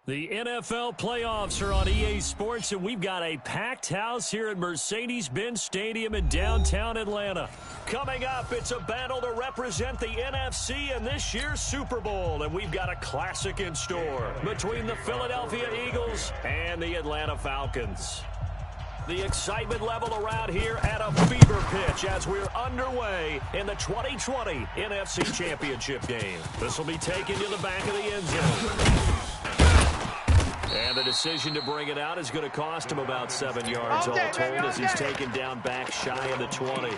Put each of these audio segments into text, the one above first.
The NFL playoffs are on EA Sports, and we've got a packed house here at Mercedes-Benz Stadium in downtown Atlanta. Coming up, it's a battle to represent the NFC in this year's Super Bowl, and we've got a classic in store between the Philadelphia Eagles and the Atlanta Falcons. The excitement level around here at a fever pitch as we're underway in the 2020 NFC Championship game. This will be taken to the back of the end zone. And the decision to bring it out is going to cost him about 7 yards all told as he's taken down back shy of the 20.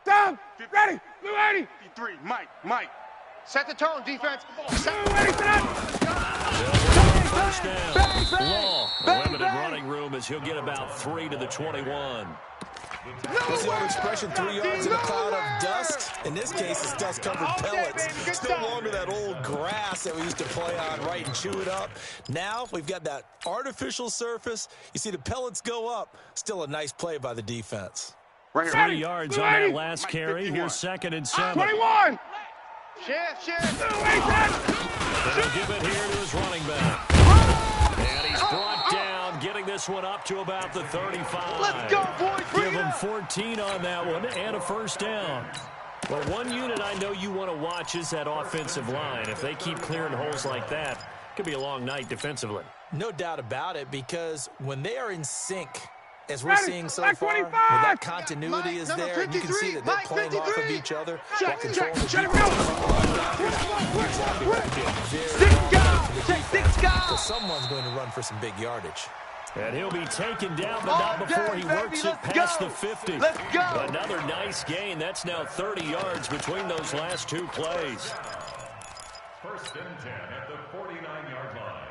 Down, ready, blue 80. 53, Mike. Set the tone, defense. Blue 80 tonight. First down. Law, limited running room as he'll get about 3 to the 21. What's the old expression, 3 yards in a cloud of dust? In this case, it's dust-covered pellets. Still longer that old grass that we used to play on, right, and chew it up. Now we've got that artificial surface. You see the pellets go up. Still a nice play by the defense. 3 yards on that last carry. Here's 2nd and 7. 21. Shift. And he'll give it here to his running back. And he's brought down, getting this one up to about the 35. Let's go, boys. Give him 14 on that one and a first down. Well, one unit I know you want to watch is that offensive line. If they keep clearing holes like that, it could be a long night defensively. No doubt about it, because when they are in sync, as we're seeing so far, when that continuity is there, and you can see that they're playing off of each other, while controlling the defense. So someone's going to run for some big yardage. And he'll be taken down, but not before he works it past the 50. Let's go. Another nice gain. That's now 30 yards between those last two plays. 1st and 10 at the 49-yard line.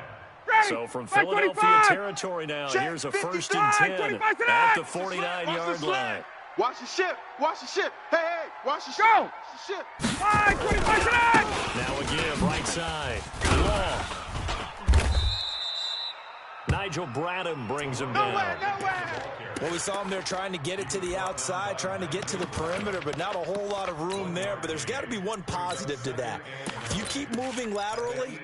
So from Philadelphia territory now, here's a 1st and 10 at the 49-yard line. Watch the ship. Hey, watch the ship. Go. Watch the ship. 25 tonight. Now again, right side. Law. Nigel Bradham brings him down. Nowhere. Well, we saw him there trying to get it to the outside, trying to get to the perimeter, but not a whole lot of room there. But there's got to be one positive to that. If you keep moving laterally,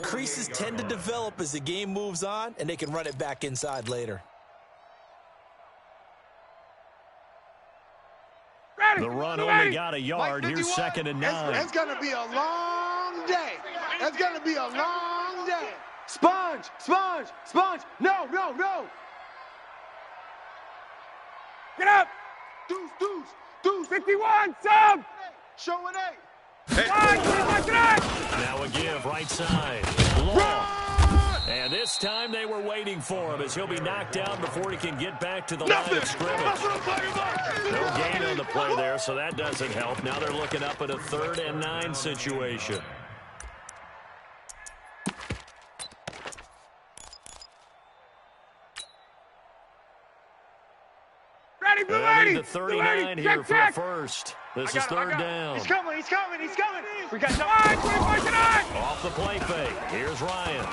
creases tend to develop as the game moves on, and they can run it back inside later. The run only got a yard. Here's 2nd and 9. It's going to be a long day. It's going to be a long day. Sponge. No. Get up. Deuce. 51, sub. Show it 8. 25 tonight. Now again, right side. Law. And this time they were waiting for him as he'll be knocked down before he can get back to the line of scrimmage. No gain on the play there, so that doesn't help. Now they're looking up at a 3rd and 9 situation. Ready, blue And 80. the 39 here for the first. This is 3rd down. He's coming. We got 25 tonight. Off the play fake. Here's Ryan.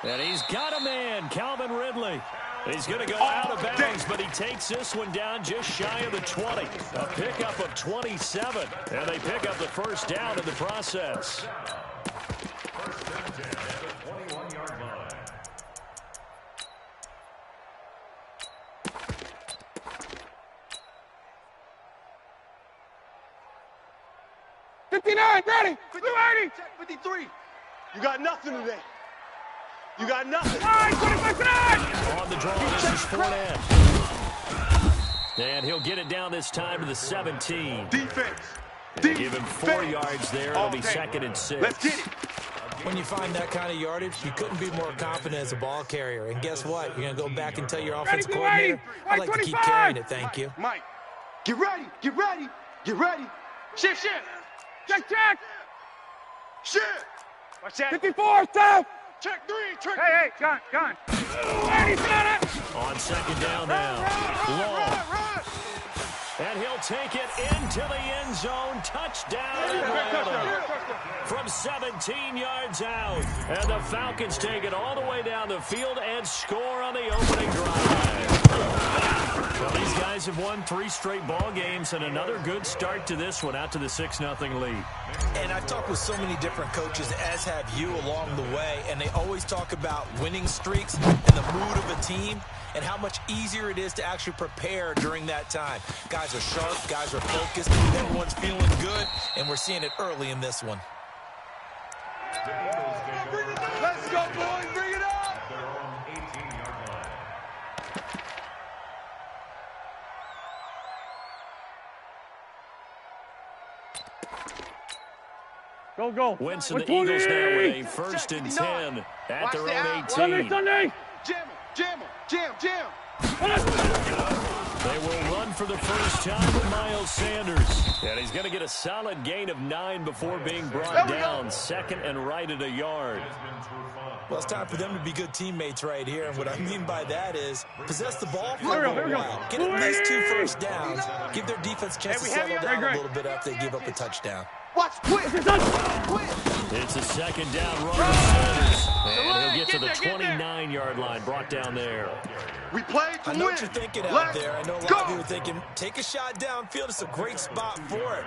And he's got a man, Calvin Ridley. He's going to go out of bounds, but he takes this one down just shy of the 20. A pickup of 27, and they pick up the first down in the process. 1st and 10 at the 21-yard line. Ready, blue 80. 53. You got nothing today. You got nothing. 25 tonight. On the draw, this is Fournette. And he'll get it down this time to the 17. Defense. Give him 4 yards there. It'll be 2nd and 6. Let's get it. When you find that kind of yardage, you couldn't be more confident as a ball carrier. And guess what? You're going to go back and tell your offensive coordinator, I'd like to keep carrying it, thank you. Mike, get ready. Shift. Check. Shift. Watch that. 54, stop. Check 3. Hey, John. 80 tonight. On 2nd down now. Law. And he'll take it into the end zone. Touchdown, Atlanta. From 17 yards out. And the Falcons take it all the way down the field and score on the opening drive. Well, these guys have won 3 straight ball games and another good start to this one out to the 6-0 lead. And I've talked with so many different coaches, as have you along the way, and they always talk about winning streaks and the mood of a team and how much easier it is to actually prepare during that time. Guys are sharp, guys are focused, everyone's feeling good, and we're seeing it early in this one. Let's go, boys. Bring it up. Their own 18-yard line. Go, go. Winston, the Eagles now with a 1st and 10 at their own 18. Sunday. Jam. They will run for the first time with Miles Sanders. And he's going to get a solid gain of 9 before being brought down. 2nd and right at a yard. Well, it's time for them to be good teammates right here. And what I mean by that is possess the ball for a little while. Get at least 2 first downs. Give their defense a chance to settle down a little bit after they give up a touchdown. Watch, quit. It's a 2nd down run for Sanders. And he'll get to the 29-yard line, brought down there. We played to I win. know what you're thinking out there. I know a lot of you are thinking, take a shot downfield. It's a great spot for it.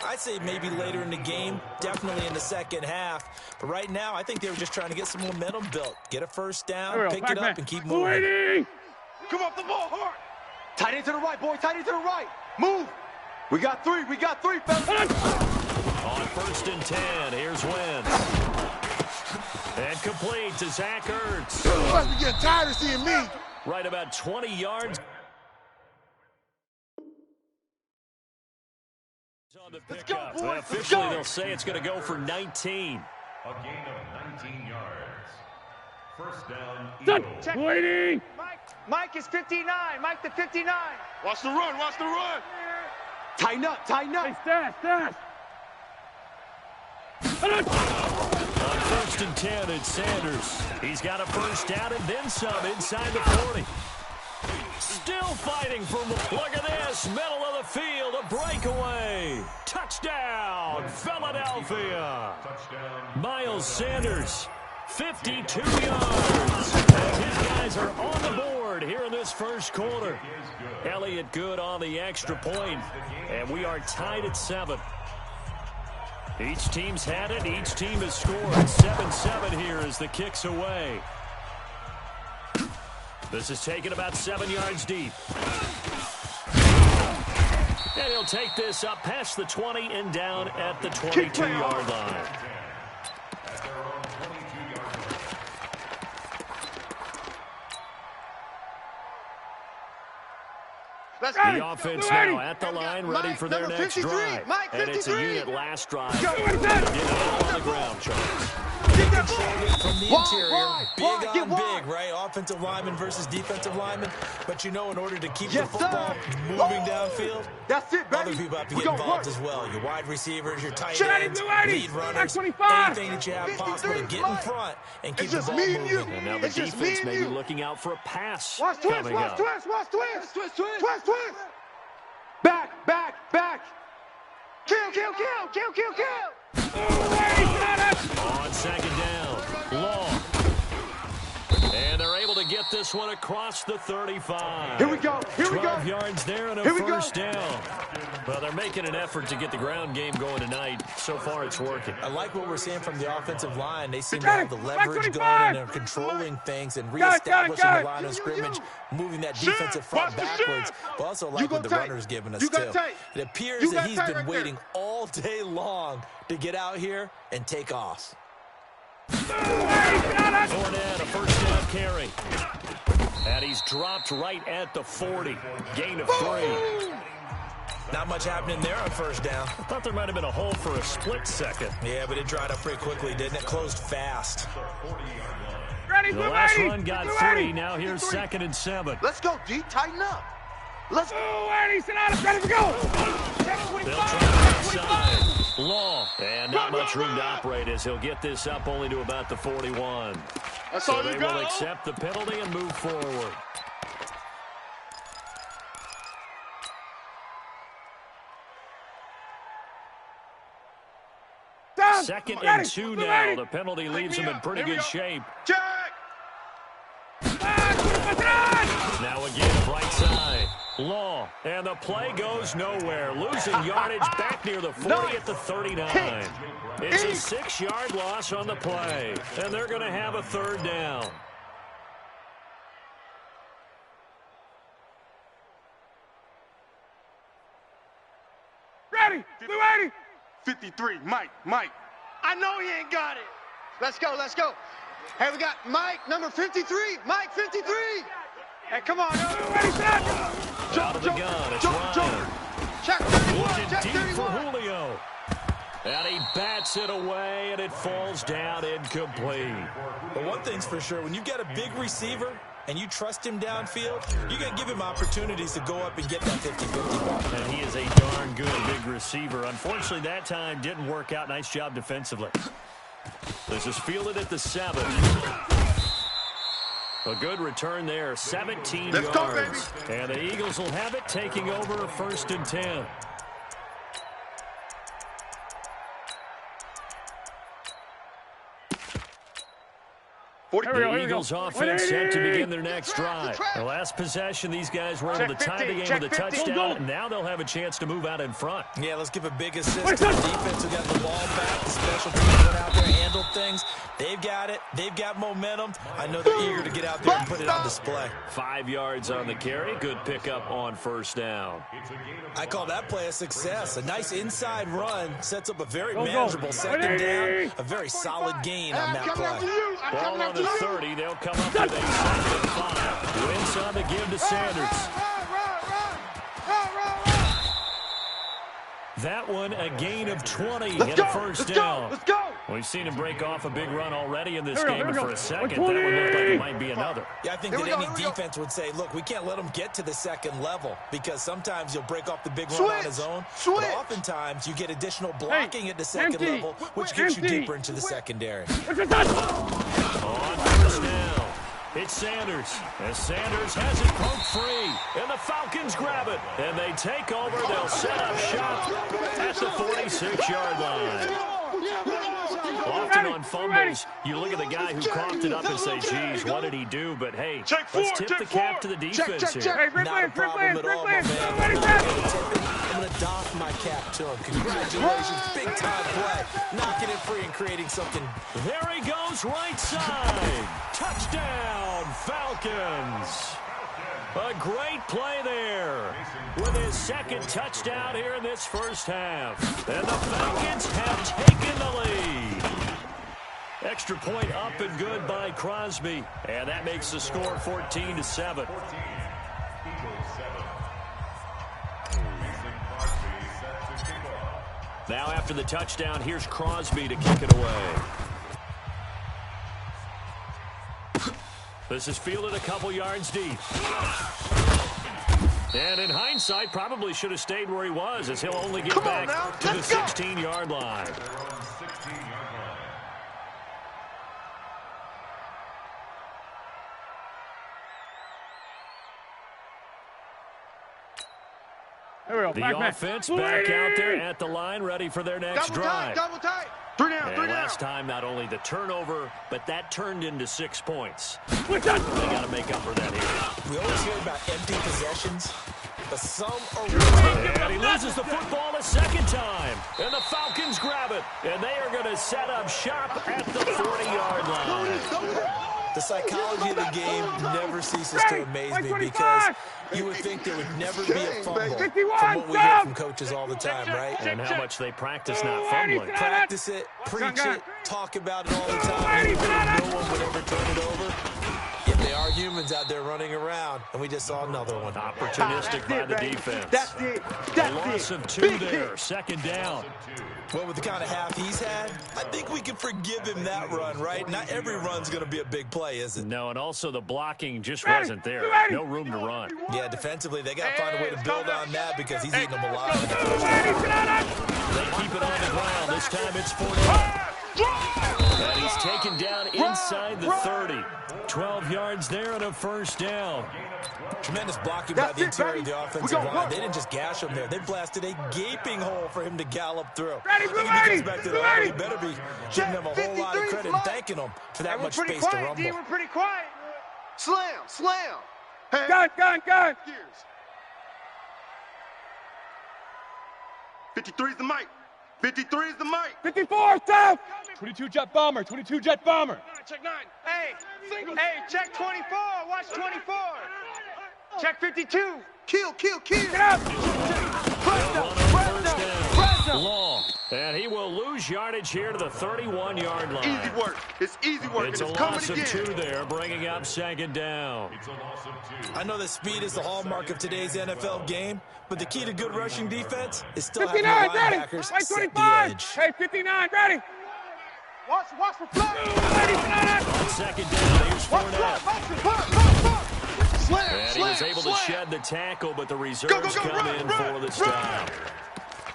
I'd say maybe later in the game, definitely in the second half. But right now, I think they were just trying to get some momentum built. Get a first down, pick it up, and keep moving. Come off the ball hard. Tight end to the right, boy. Tight end to the right. Move. We got 3, fellas. On 1st and 10, here's Wentz. And complete to Zach Ertz. You must be getting tired of seeing me. Right about 20 yards. On the pickup. boys. Officially, they'll say it's going to go for 19. A gain of 19 yards. First down, Eagles. Check. Waiting. Mike is 59. Mike the 59. Watch the run. Tighten up. Hey, stash. On 1st and 10, it's Sanders. He's got a first down and then some inside the 40. Still fighting for the... Look at this. Middle of the field. A breakaway. Touchdown, Philadelphia. Touchdown. Miles Sanders, 52 yards. And his guys are on the board here in this first quarter. Elliott good on the extra point. And we are tied at 7. Each team's had it. Each team has scored. 7-7 here as the kick's away. This is taken about 7 yards deep. And he'll take this up past the 20 and down at the 22-yard line. The offense now at the line, ready for their next drive. And it's a unit last drive. Get on the ground, Charles. From the interior, big on big, right? Offensive lineman versus defensive lineman. But you know, in order to keep the football moving downfield, That's it, baby. other people have to get involved as well. Your wide receivers, your tight ends, lead runners, 25. anything that you have possible to get in front and keep the just ball me and you. moving. And now the It's just defense me may and be you. looking out for a pass Watch twist. coming up. Twist. Back. Kill. On 2nd down, Long. And they're able to get this one across the 35. Here we go. 12 yards there and a Here we go. first down. Well, they're making an effort to get the ground game going tonight. So far, it's working. I like what we're seeing from the offensive line. They seem to Got have it. the leverage 25. going, and they're controlling things and reestablishing the line of scrimmage, moving that defensive front backwards. But also like what the runner's giving us, too. It appears that he's been waiting all day long to get out here and take off. Fournette, a first down carry. And he's dropped right at the 40. Gain of 3. Not much happening there on first down. I thought there might have been a hole for a split second. Yeah, but it dried up pretty quickly, didn't it? Closed fast. The last run got 3. Now here's 2nd and 7. Let's go, D. Tighten up. Let's go. Ready to go. They'll try outside. Long. And not much room to operate as he'll get this up only to about the 41. So they will accept the penalty and move forward. 2nd and 2 now. The penalty leaves him in pretty good shape. Check. Now again, right side. Law, and the play goes nowhere. Losing yardage back near the 40 at the 39. It's a 6-yard loss on the play, and they're going to have a 3rd down. Ready. Blue 80. 53. Mike. I know he ain't got it. Let's go. Hey, we got Mike, number 53. Mike, 53. Hey, come on. Ready, set. Out of the gun, it's Ryan. Check 31. Looking Check deep 31. for Julio. And he bats it away, and it falls down incomplete. But one thing's for sure, when you've got a big receiver and you trust him downfield, you got to give him opportunities to go up and get that 50-50 ball. And he is a darn good big receiver. Unfortunately, that time didn't work out. Nice job defensively. This is fielded at the 7. A good return there, 17 Let's yards. go, baby. And the Eagles will have it, taking over 1st and 10. The Eagles offense set to begin their next drive. The last possession, these guys were able to tie the game with a touchdown. Now they'll have a chance to move out in front. Yeah, let's give a big assist to the defense who got the ball back. The special teams went out there and handled things. They've got it. They've got momentum. I know they're eager to get out there and put it on display. 5 yards on the carry. Good pickup on 1st down. I call that play a success. A nice inside run sets up a very manageable 2nd down. A very solid gain on that play. Ball on the 30. They'll come up with a 2nd and 5. Wins on the give to Sanders. That one, a gain of 20 and a 1st down. Let's go. We've seen him break off a big run already in this game, but for a second, that one looked like it might be another. Yeah, I think that any defense would say, look, we can't let him get to the 2nd level because sometimes he'll break off the big run on his own. But oftentimes, you get additional blocking at the 2nd level, which gets you deeper into the secondary. On 1st down, it's Sanders. As Sanders has it poked free, and the Falcons grab it. And they take over. They'll set up shop at the 46-yard line. Often on fumbles, you look at the guy who coughed it up and say, geez, what did he do? But, hey, let's tip the cap to the defense here. Not a problem at all, my man. I'm going to doff my cap to him. Congratulations, big-time play. Knocking it free and creating something. There he goes, right side. Touchdown, Falcons. A great play there with his 2nd touchdown here in this 1st half. And the Falcons have taken the lead. Extra point up and good by Crosby. And that makes the score 14-7. Now after the touchdown, here's Crosby to kick it away. This is fielded a couple yards deep. And in hindsight, probably should have stayed where he was, as he'll only get back to the 16-yard line. The offense back out there at the line, ready for their next drive. Double tight. 3 down, 3 down. Last time, not only the turnover, but that turned into 6 points. They got to make up for that here. We always hear about empty possessions, but some are really. And he loses the football a 2nd time. And the Falcons grab it. And they are going to set up shop at the 40-yard line. The psychology of the game never ceases to amaze me because you would think there would never be a fumble from what we hear from coaches all the time, right? And how much they practice not fumbling. Practice it, preach it, talk about it all the time. No one would ever turn it over. Yet they are humans out there running around, and we just saw another one. Opportunistic by the defense. That's it. A loss of 2 there, 2nd down. Well, with the kind of half he's had, I think we can forgive him that run, right? Not every run's going to be a big play, is it? No, and also the blocking just wasn't there. No room to run. Yeah, defensively, they got to find a way to build on that because he's eating them alive. They keep it on the ground. This time it's 4 down. And he's taken down inside the 30. 12 yards there and a first down. Tremendous blocking by the interior of the offensive line. They didn't just gash him there. They blasted a gaping hole for him to gallop through. Ready, I think if he comes back to the line, we better be giving him a whole lot of credit and thanking him for that much space to rumble. We're pretty quiet. Slam, slam. Hey. Gun. Gears. 53 is the mic. 53 is the mic. 54, stop. 22 jet bomber. Check 9. Hey, check 24. Watch 24. Check 52. Kill. Get up. First down. Long. And he will lose yardage here to the 31-yard line. Easy work. It's easy work. It's a loss of 2 there, bringing up second down. I know that speed is the hallmark of today's NFL game, but the key to good rushing defense is still having 59, the ready. linebackers Right, set the 25. edge. Hey, 59, ready. Watch for flag. On second down, here's Fournette. Slam, And he was able to shed the tackle, but the reserves come in for the stop.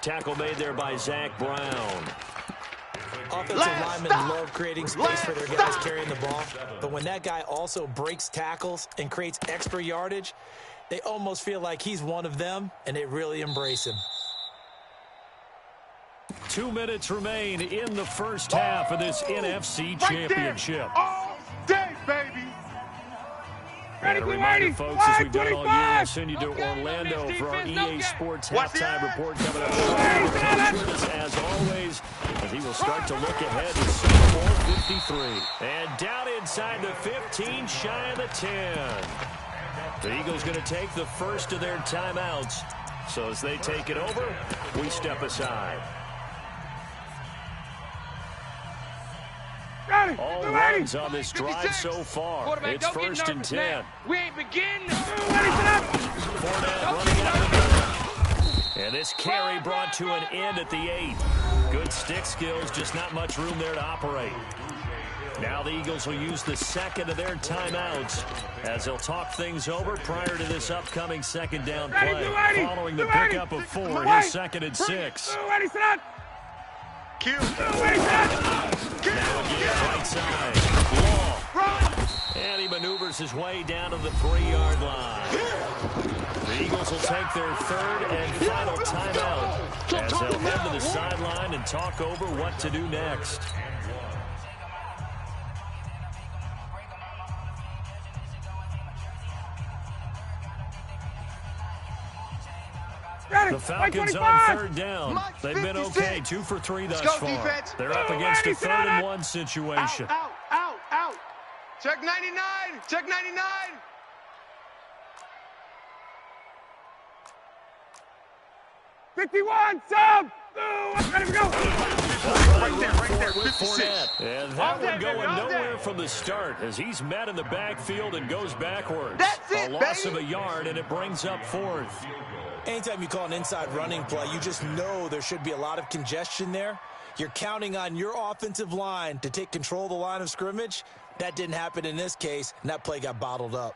Tackle made there by Zach Brown. Offensive linemen love creating space for their guys carrying the ball, but when that guy also breaks tackles and creates extra yardage, they almost feel like he's one of them, and they really embrace him. 2 minutes remain in the first half of this NFC Championship. All day, baby. And a reminder, folks, as we've done all year, we'll send you to Orlando for our EA Sports halftime report coming up. As always, as he will start to look ahead to Super Bowl 53. And down inside the 15, shy of the 10. The Eagles going to take the first of their timeouts. So as they take it over, we step aside. All runs on this drive so far. It's first and 10. We ain't begin. Fournette running out of the gun. And this carry brought to an end at the 8. Good stick skills, just not much room there to operate. Now the Eagles will use the second of their timeouts as they'll talk things over prior to this upcoming second down play. Following the pickup of 4, here's second and 6. Kill. Now again, right side. Long. And he maneuvers his way down to the 3-yard line. The Eagles will take their third and final timeout as they'll head to the sideline and talk over what to do next. The Falcons on third down. They've been okay, 2 for 3 thus far. They're up against a 3rd and 1 situation. Out. Check 99. Check 99. '51, sub. Ready to go. Right there. 56. And that one going nowhere from the start as he's met in the backfield and goes backwards. That's it, a loss baby. of a yard, and it brings up 4th. Anytime you call an inside running play, you just know there should be a lot of congestion there. You're counting on your offensive line to take control of the line of scrimmage. That didn't happen in this case, and that play got bottled up.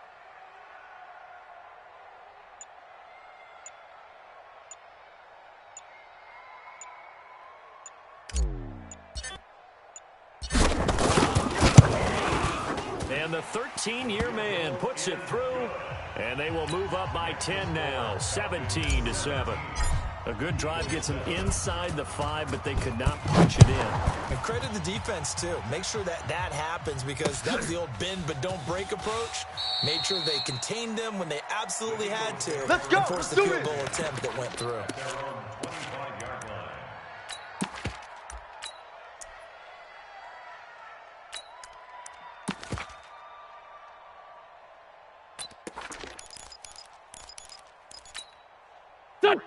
And the 13-year man puts it through, and they will move up by 10 now, 17-7. A good drive gets them inside the 5, but they could not punch it in. And credit the defense, too. Make sure that happens because that was the old bend but don't break approach. Made sure they contained them when they absolutely had to. Let's go. And forced the field goal attempt that went through.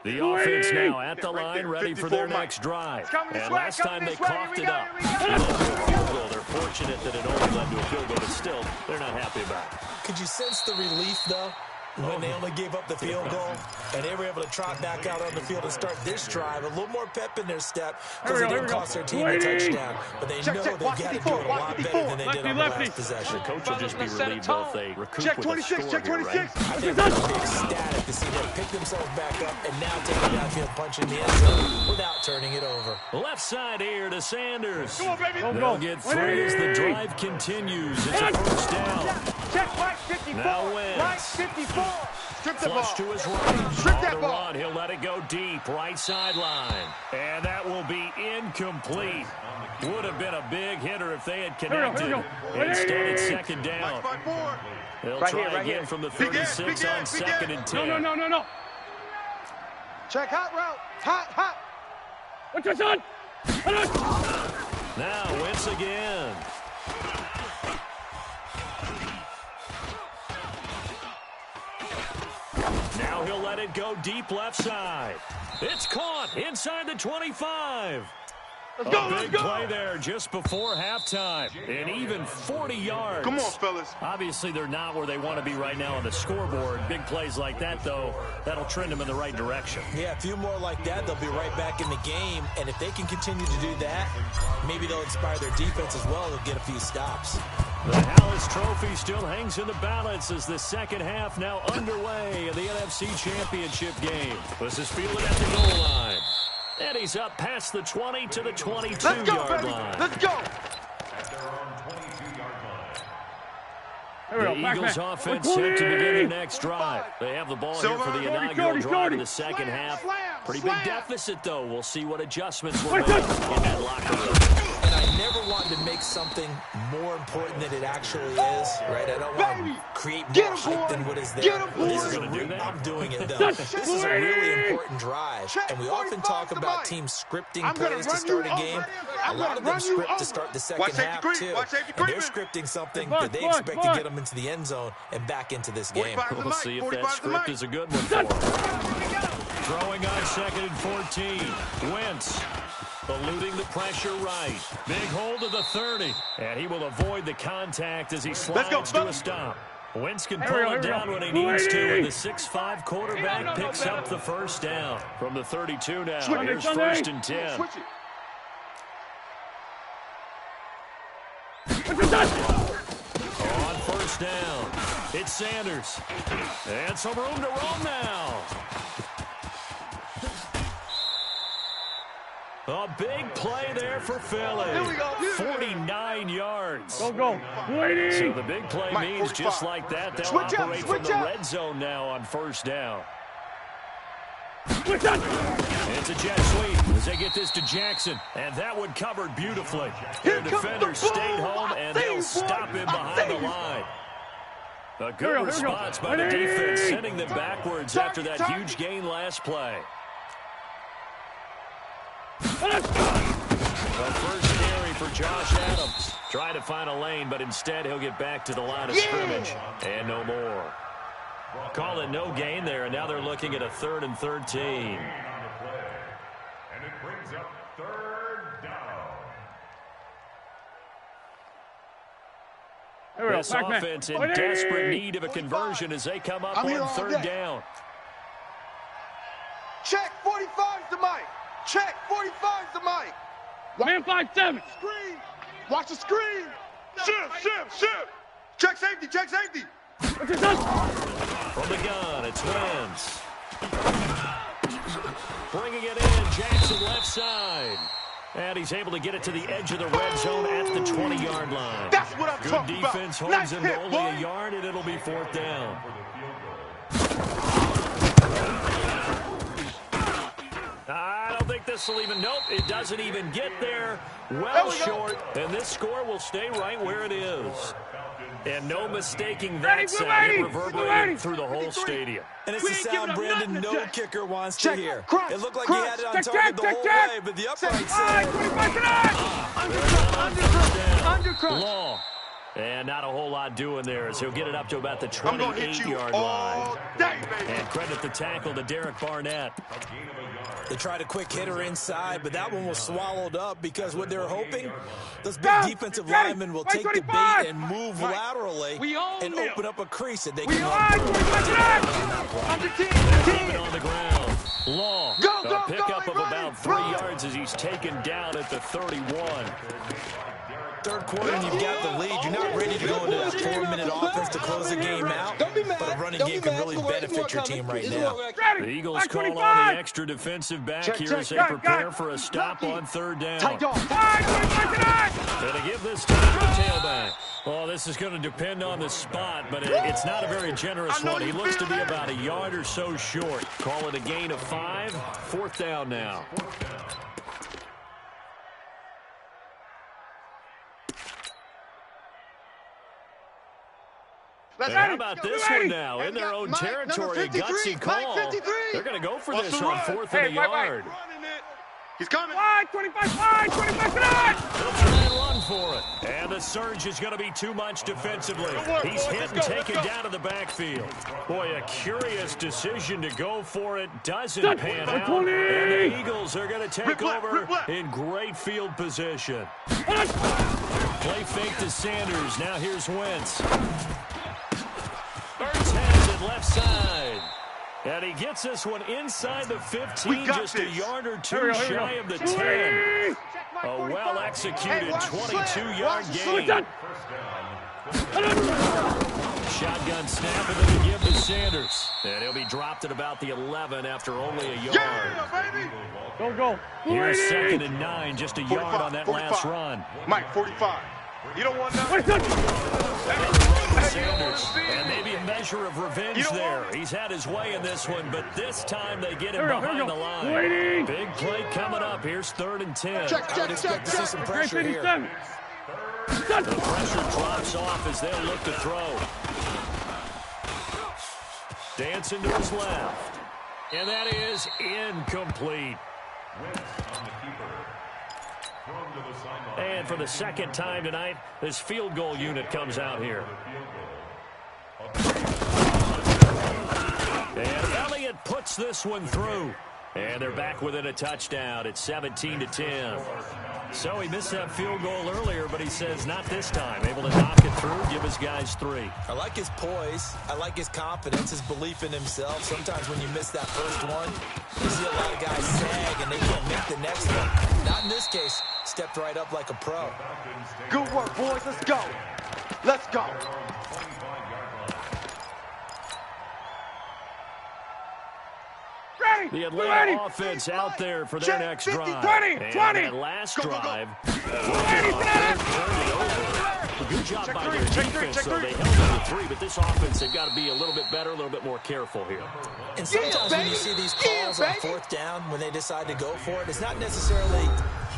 The offense now at the line, ready for their next drive. And last time they coughed it up. They're fortunate that it only led to a field goal, but still, they're not happy about it. Could you sense the relief, though, when they only gave up the field goal and they were able to trot back out on the field and start this drive? A little more pep in their step because it didn't cost their team a touchdown. But they know they've got to do it a lot better than they did on the last possession. The coach will just be relieved though if they recoup with a score here, right? I think they'll be ecstatic to see their pick pick themselves back up and now take a downfield punch in the end zone without turning it over. Left side here to Sanders. Come on, baby. They'll get 3 as the drive continues. It's a first down. Check right 54. Now Wentz. Right 54. Strip the ball. Flush to his right. Strip On that the ball. run, he'll let it go deep, right sideline. And that will be incomplete. Would have been a big hitter if they had connected. Instead, it's second down. Mike 5-4. They'll Right try here, right again here. from the Big end, 36 big on end, big second end. and 10. No. Check hot route. Hot. What's your son? Now, Wentz again. Now he'll let it go deep left side. It's caught inside the 25. Let's go, A let's big go. play there just before halftime. And even 40 yards. Come on, fellas. Obviously, they're not where they want to be right now on the scoreboard. Big plays like that, though, that'll trend them in the right direction. Yeah, a few more like that, they'll be right back in the game. And if they can continue to do that, maybe they'll inspire their defense as well. They'll get a few stops. The Hallis Trophy still hangs in the balance as the second half now underway in the NFC Championship game. This is fielded at the goal line. And he's up past the 20 to the 22-yard line. Let's go. The Eagles offense set to begin their next drive. They have the ball here for the inaugural drive in the second half. Pretty big deficit, though. We'll see what adjustments were made in that locker room. And I never wanted to make something more important than it actually is, right? I don't want to create more hype than what is there. This is I'm doing it, though. This is a really important drive. And we often talk about teams scripting plays to start a game. A lot of them script to start the second half, too. And they're scripting something that they expect to get them into the end zone and back into this game. We'll see if that script is a good one for them. Throwing on second and 14. Wentz eluding the pressure right. Big hold of the 30. And he will avoid the contact as he slides to a stop. Wentz can pull it down when he needs to, and the 6'5" quarterback picks up the first down. From the 32 now, here's first and 10. Switch it. On first down, it's Sanders. And some room to roam now. A big play there for Philly. Here we go. 49 yards. Go. Waiting. So the big play Mike, means 45. just like that, they'll Switch up, operate from switch the up. red zone now on first down. Switch up. It's a jet sweep as they get this to Jackson, and that one covered beautifully. Their defenders stayed home, and they'll stop him behind the line. A good response by the defense, sending them backwards after that huge gain last play. A first carry for Josh Adams. Trying to find a lane, but instead he'll get back to the line of scrimmage. And no more. Call it no gain there, and now they're looking at a 3rd and 13. And it brings up third down. This offense in desperate need of a conversion as they come up on 3rd down. Check 45's the mic. Check 45's the mic. Man 5-7. Screen. Watch the screen. Shift. Check safety. What's your son? From the gun, it's Wentz. Bringing it in, Jackson left side. And he's able to get it to the edge of the red zone at the 20-yard line. That's what I'm Good talking about. defense holds Nice him hit, to only boy. a yard, and it'll be 4th down. I don't think this will even, nope, it doesn't even get there. Well short, and this score will stay right where it is. And no mistaking that sound. It reverberated through the whole stadium. And it's the sound Brandon no kicker wants to hear. Crunch, It looked like crunch. he had it on Check, target the check, whole check. way, but the upright Check. said, Undercrunch. Long. And not a whole lot doing there as he'll get it up to about the I'm going to hit you 28-yard all line. day, baby. And credit the tackle to Derek Barnett. they tried a quick hitter inside, but that one was swallowed up because what they were hoping, those big defensive linemen will take the bait and move laterally and open up a crease that they can run through. Under 10. Moving on the ground. Long. Go, go, A pickup go, of about 3 yards as he's taken down at the 31. third quarter and you've got the lead, you're not ready to go into that 4-minute offense to close the game out. But a running game can really benefit your team right now. The Eagles call on the extra defensive back here as they prepare for a stop on third down. Tight dog. Going to give this time to the tailback. Well, this is going to depend on the spot, but it's not a very generous one. He looks to be about a yard or so short. Call it a gain of 5. Fourth down now. How about this one now? In their own territory, gutsy call. They're going to go for this on fourth and a yard. He's coming. Wide, 25, wide, 25, tonight. They'll try and run for it. And the surge is going to be too much defensively. He's hit and taken down to the backfield. Boy, a curious decision to go for it. Doesn't pan out. And the Eagles are going to take over in great field position. Play fake to Sanders. Now here's Wentz. Burns has it left side. And he gets this one inside the 15, just a yard or two shy of the 10. A well-executed 22-yard gain. Shotgun snap and then give to Sanders. And he'll be dropped at about the 11 after only a yard. Go. Here's 2nd and 9, just a yard on that last run. Mike, 45. You don't want nothing. Sanders, and maybe a measure of revenge there. He's had his way in this one, but this time they get him behind the line. Big play coming up. Here's 3rd and 10. I would expect to see some pressure here. The pressure drops off as they'll look to throw. Dancing to his left. And that is incomplete. And for the second time tonight, this field goal unit comes out here. And Elliott puts this one through. And they're back within a touchdown. It's 17-10. So he missed that field goal earlier, but he says not this time. Able to knock it through, give his guys 3. I like his poise. I like his confidence, his belief in himself. Sometimes when you miss that first one, you see a lot of guys sag and they can't make the next one. Not in this case. Stepped right up like a pro. Good work, boys. Let's go. Let's go. The Atlanta offense out there for their next drive. 20, and that last drive, good job by their defense, though. They held it to 3, but this offense, they've got to be a little bit better, a little bit more careful here. And sometimes when you see these calls on 4th down, when they decide to go for it, it's not necessarily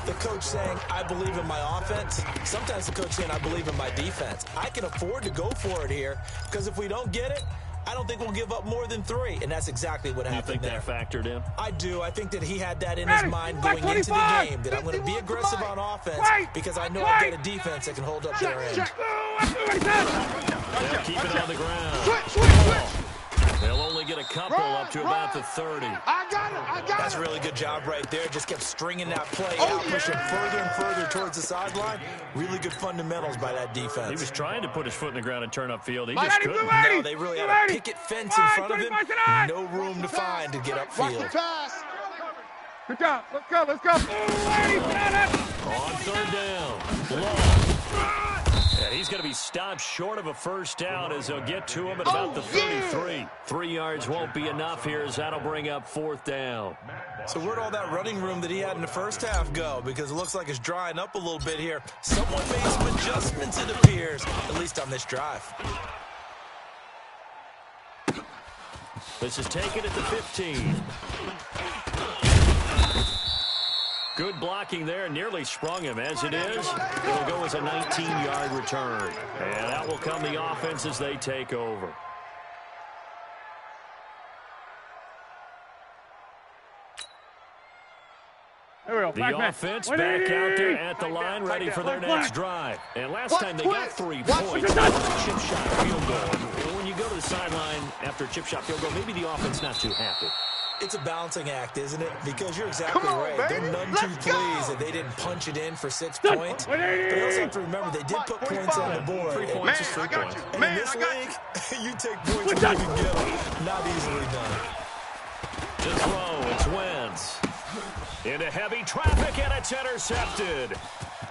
the coach saying, I believe in my offense. Sometimes the coach saying, I believe in my defense. I can afford to go for it here, because if we don't get it, I don't think we'll give up more than 3, and that's exactly what happened there. You think that factored in? I do. I think that he had that in his mind going into the game, that I'm going to be aggressive on offense because I know I've got a defense that can hold up their end. They'll keep it on the ground. They'll only get a couple up to about the 30. I got it. That's a really good job right there. Just kept stringing that play out, pushing further and further towards the sideline. Really good fundamentals by that defense. He was trying to put his foot in the ground and turn upfield. He just couldn't. No, they really had a picket fence in front of him. No room to find to get upfield. Good job. Let's go. On 3rd down. Long. And he's going to be stopped short of a first down as they'll get to him at about the 33. 3 yards won't be enough here as that'll bring up 4th down. So where'd all that running room that he had in the first half go? Because it looks like it's drying up a little bit here. Someone made some adjustments, it appears, at least on this drive. This is taken at the 15. Good blocking there, nearly sprung him. As it is, it'll go as a 19-yard return. And that will come the offense as they take over. The offense back out there at the line, ready for their next drive. And last time they got 3 points, chip shot field goal. When you go to the sideline after a chip shot field goal, maybe the offense not too happy. It's a balancing act, isn't it? Because you're exactly right. They're none too pleased that they didn't punch it in for 6 points. But you also have to remember, they did put points on the board. 3 points is 3 points. And in this league, you take points when you can get them. Not easily done. To throw, it's Wentz. Into heavy traffic, and it's intercepted.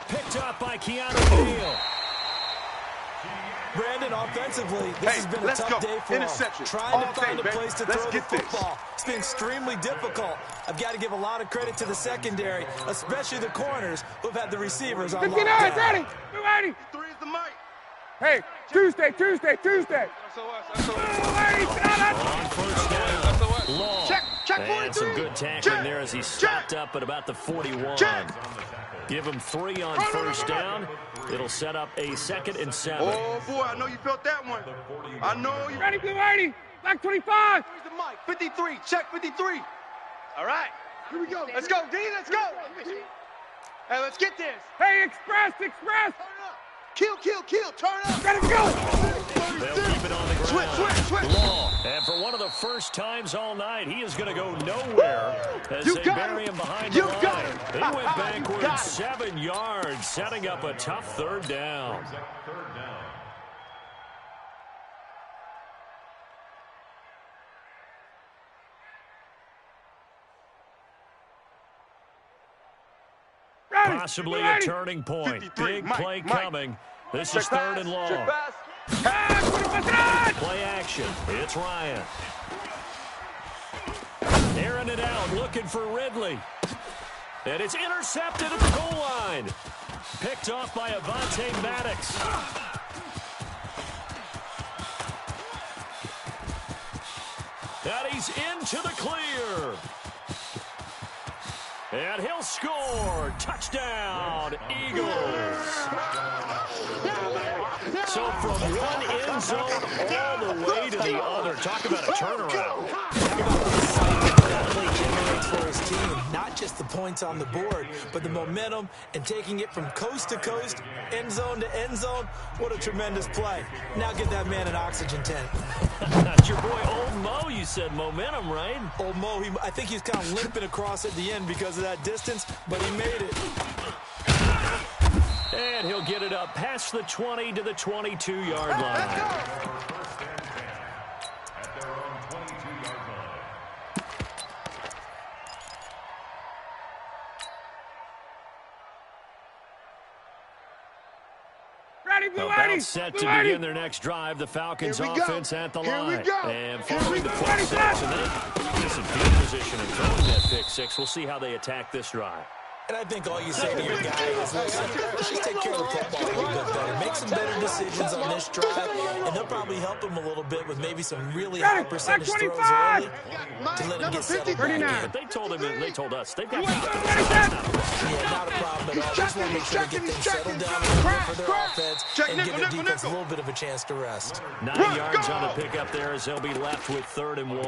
Picked up by Keanu Neal. Brandon, offensively, this has been a tough day for him. Trying to find a place to throw the football. It's been extremely difficult. I've got to give a lot of credit to the secondary, especially the corners who've had the receivers on lockdown. Ready. Three is the mic. Hey, Tuesday. On first down, Long. Check And 43. some good tackling there as he stopped up at about the 41. Give him 3 on first down. It'll set up a 2nd and 7. Oh, boy, I know you felt that one. I know you. Ready, blue 80. Black 25. Where's the mic? 53. Check 53. All right. Here we go. Let's go, D. Let's go. Hey, let's get this. Hey, express. Turn up. Kill. Turn up. Gotta go. They'll keep it on the ground. Switch. Long. And for one of the first times all night, he is going to go nowhere as they bury him behind the line. He went backwards 7 yards, setting up a tough 3rd down. Possibly a turning point. 53. Big Mike, play Mike. coming. This is 3rd and long. Play action. It's Ryan. Airing it out, looking for Ridley. And it's intercepted at the goal line. Picked off by Avonte Maddox. And he's into the clear. And he'll score. Touchdown, Eagles. So from one end zone all the way to the other. Talk about a turnaround. Generates for his team, not just the points on the board, but the momentum and taking it from coast to coast, end zone to end zone. What a tremendous play. Now give that man an oxygen tank. That's your boy Old Mo. You said momentum, right? Old Mo, I think he's kind of limping across at the end because of that distance, but he made it. And he'll get it up past the 20 to the 22-yard line. About set to begin their next drive. The Falcons offense at the line. And following the pick 6, and then this in field position and throwing that pick 6. We'll see how they attack this drive. And I think all you say to your guy is, listen, let's just take care of the football a little bit better. Make some better decisions on this drive, and they'll probably help him a little bit with maybe some really high percentage throws early to let him get settled back in. But they told us they've got confidence. Yeah, not a problem at all. Just want to make sure to get things settled down a little bit for their offense and give their defense a little bit of a chance to rest. 9 yards on the pickup there as they'll be left with 3rd and 1.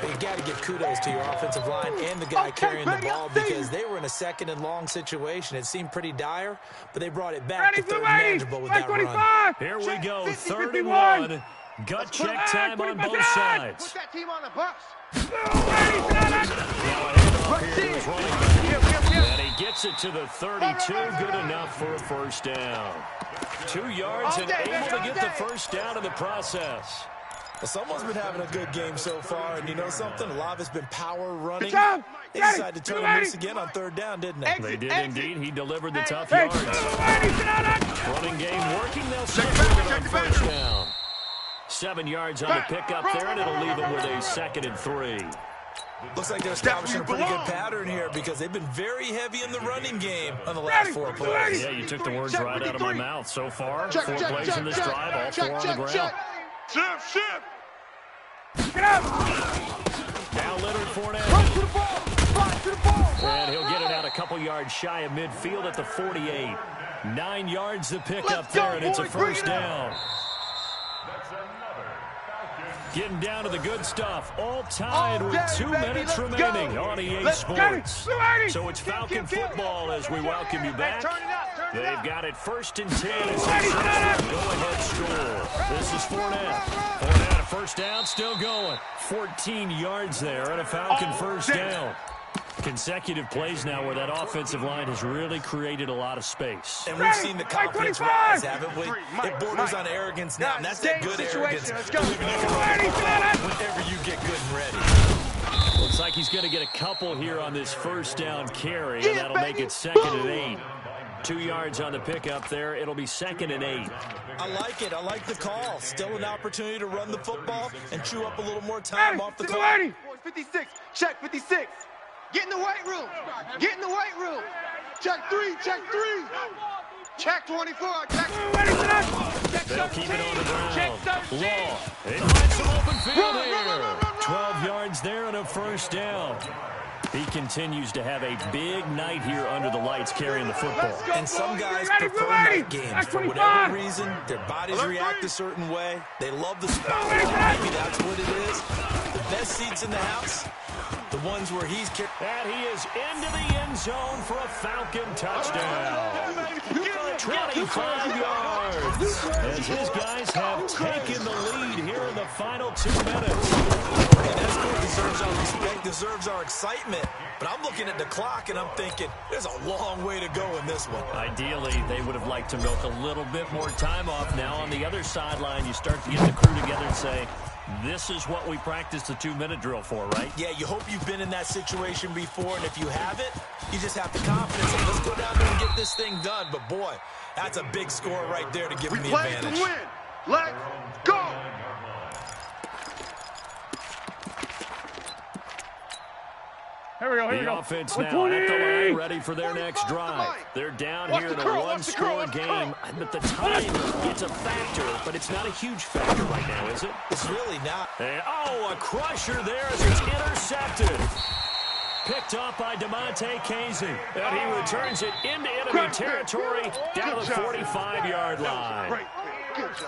But you got to give kudos to your offensive line and the guy carrying the ball because they were in a 2nd and long situation. It seemed pretty dire, but they brought it back to 3rd and manageable with that run. Here we go, 3rd and 1. Gut check time on both sides. Put that team on the bus. And he gets it to the 32. Good enough for a first down. 2 yards and able to get the first down in the process. Well, someone's been having a good game so far, and you know something? A lot of it's been power running. They decided to turn him loose again on 3rd down, didn't they? They did indeed. He delivered the tough yards. Running game working. They'll set it on first down. 7 yards on the pickup there, and it'll leave them with a 2nd and 3. Looks like they're establishing a pretty good pattern here because they've been very heavy in the running game on the last 4 plays. Yeah, you took the words right out of my mouth. So far, 4 plays in this drive, all 4 on the ground. Shift. Get up. Now Leonard Fournette. And he'll get it out a couple yards shy of midfield at the 48. 9 yards to pick up there, and it's a first down. Getting down to the good stuff. All tied with 2 minutes remaining on EA Sports. So it's Falcon football as we welcome you back. They've got it 1st and 10 as they go-ahead score. This is Fournette. Fournette, a first down, still going. 14 yards there and a Falcon first down. Consecutive plays now where that offensive line has really creed a lot of space. And we've seen the confidence rise, haven't we? It borders on arrogance now, and that's that good arrogance. Believing you can run the football whenever you get good and ready. Looks like he's going to get a couple here on this first down carry, and that'll make it 2nd and 8. 2 yards on the pickup there. It'll be 2nd and 8. I like it. I like the call. Still an opportunity to run the football and chew up a little more time off the clock. 56. Check 56. Get in the weight room. Get in the weight room. Check 3. Check 3. Check 24. Check. They'll keep it on the ground. Law. It finds some open field here. 12 yards there and a first down. He continues to have a big night here under the lights carrying the football. And some guys prefer night games. For whatever reason, their bodies react a certain way. They love the spotlight. Maybe that's what it is. The best seats in the house, the ones where he's kicked. And he is into the end zone for a Falcon touchdown. 25 yards. As his guys have taken the lead here in the final 2 minutes. And that score deserves our respect, deserves our excitement. But I'm looking at the clock, and I'm thinking, there's a long way to go in this one. Ideally, they would have liked to milk a little bit more time off. Now, on the other sideline, you start to get the crew together and say, this is what we practiced the 2-minute drill for, right? Yeah, you hope you've been in that situation before, and if you haven't, you just have the confidence of, let's go down there and get this thing done. But, boy, that's a big score right there to give them the advantage. We play to win. Let's go. Here we go, here we The go. offense now at the line, ready for their next drive. They're down here in a one-score game, but the time it's a factor, but it's not a huge factor right now, is it? It's really not. And, a crusher there as it's intercepted. Picked up by DeMonte Casey, and he returns it into enemy territory down the 45-yard line.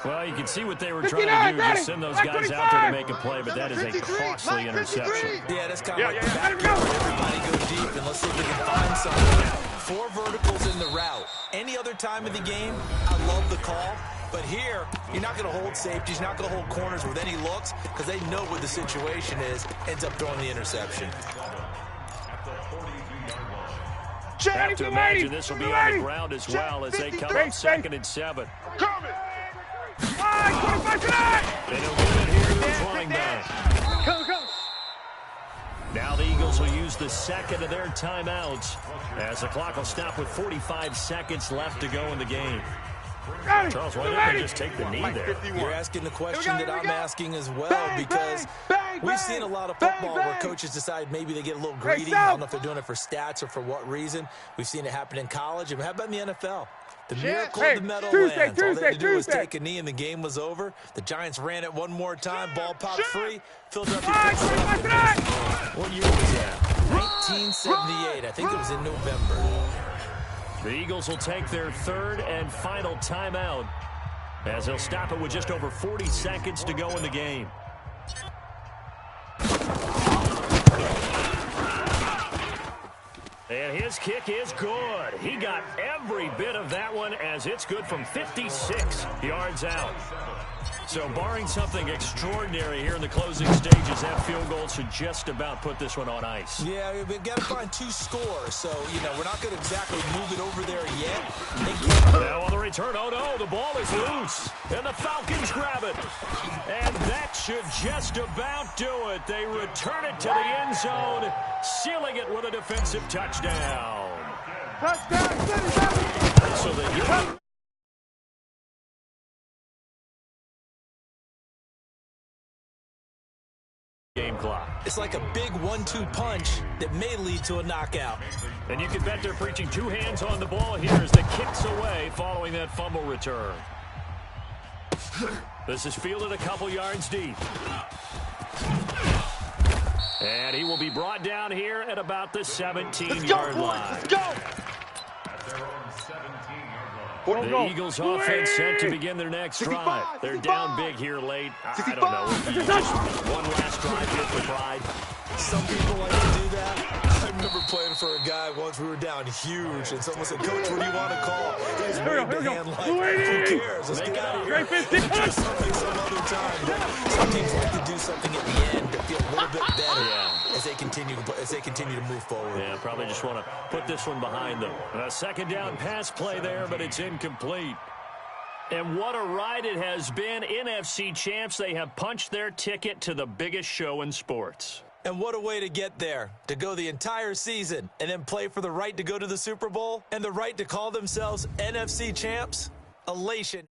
Well, you can see what they were trying to do, just send those guys out there to make a play, but that is a costly interception. Yeah, that's kind of like the backyard. Everybody go deep, and let's see if we can find something. 4 verticals in the route. Any other time of the game, I love the call. But here, you're not going to hold safeties, you're not going to hold corners with any looks, because they know what the situation is, ends up throwing the interception. I have to imagine this will be on the ground as well as they come up 2nd and 7. Coming. And he'll get it here to the flying back. Come. Now the Eagles will use the 2nd of their timeouts as the clock will stop with 45 seconds left to go in the game. Charles, why didn't they just take the knee there? You're asking the question that I'm asking as well, because we've seen a lot of football where coaches decide maybe they get a little greedy. I don't know if they're doing it for stats or for what reason. We've seen it happen in college. And how about in the NFL? The miracle of the Meadowlands. All they had to do was take a knee and the game was over. The Giants ran it one more time. Ball popped free. Philadelphia. What year was that? 1978. I think it was in November. The Eagles will take their 3rd and final timeout as they'll stop it with just over 40 seconds to go in the game. And his kick is good. He got every bit of that one as it's good from 56 yards out. So barring something extraordinary here in the closing stages, that field goal should just about put this one on ice. Yeah, we've got to find 2 scores. So, we're not going to exactly move it over there yet. Now on the return, oh no, the ball is loose. And the Falcons grab it. And that should just about do it. They return it to the end zone, sealing it with a defensive touchdown. So the game clock. It's like a big 1-2 punch that may lead to a knockout. And you can bet they're preaching 2 hands on the ball here as the kick's away following that fumble return. This is fielded a couple yards deep. And he will be brought down here at about the 17-yard line. Let's go. The Eagles offense set to begin their next drive. They're down big here late. I don't know. Just one last drive here for pride. Some people like to do that. I remember playing for a guy once. We were down huge, and someone said, "Coach, what do you want to call?" He was waving the hand like, "Who cares? Let's get out of here." Just something some other time. But some teams like to do something at the end to feel a little bit better as they continue to move forward. Yeah, probably just want to put this one behind them. A 2nd down pass play there, but it's incomplete. And what a ride it has been. NFC champs, they have punched their ticket to the biggest show in sports. And what a way to get there, to go the entire season and then play for the right to go to the Super Bowl and the right to call themselves NFC champs. Elation.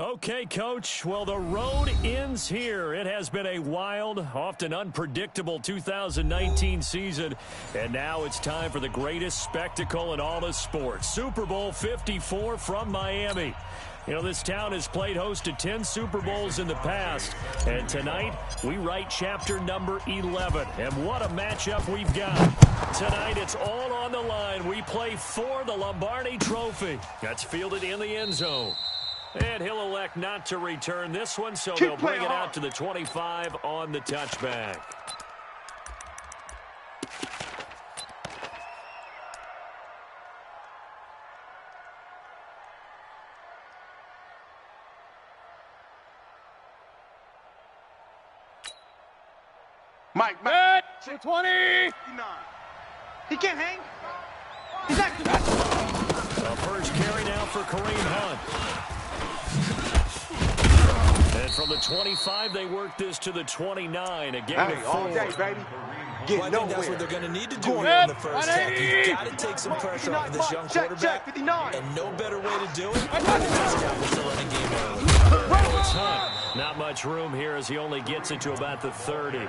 Okay, Coach. Well, the road ends here. It has been a wild, often unpredictable 2019 season. And now it's time for the greatest spectacle in all of sports. Super Bowl 54 from Miami. You know, this town has played host to 10 Super Bowls in the past. And tonight, we write chapter number 11. And what a matchup we've got. Tonight, it's all on the line. We play for the Lombardi Trophy. That's fielded in the end zone. And he'll elect not to return this one, so they'll bring it out to the 25 on the touchback. Mike. 20. He can't hang. He's not. A first carry now for Kareem Hunt. And from the 25, they work this to the 29. A gain of 4. All day, baby. Well, I think that's what they're going to need to do here in the first half. You've got to take some pressure off this young quarterback. And no better way to do it than to establish the running game early. It's Hunt. Not much room here as he only gets it to about the 30.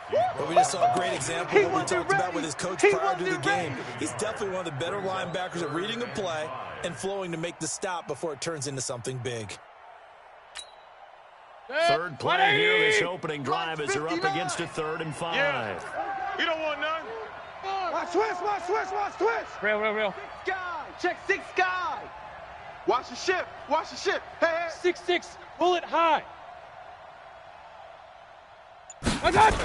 But we just saw a great example of what we talked about with his coach prior to the game. He's definitely one of the better linebackers at reading a play and flowing to make the stop before it turns into something big. Third play here, this opening drive as they're up against a 3rd and 5. Yeah. You don't want none. Watch twist. Real. Guy, check 6 guy. Watch the ship. Hey. 6-6, pull it high. I got it.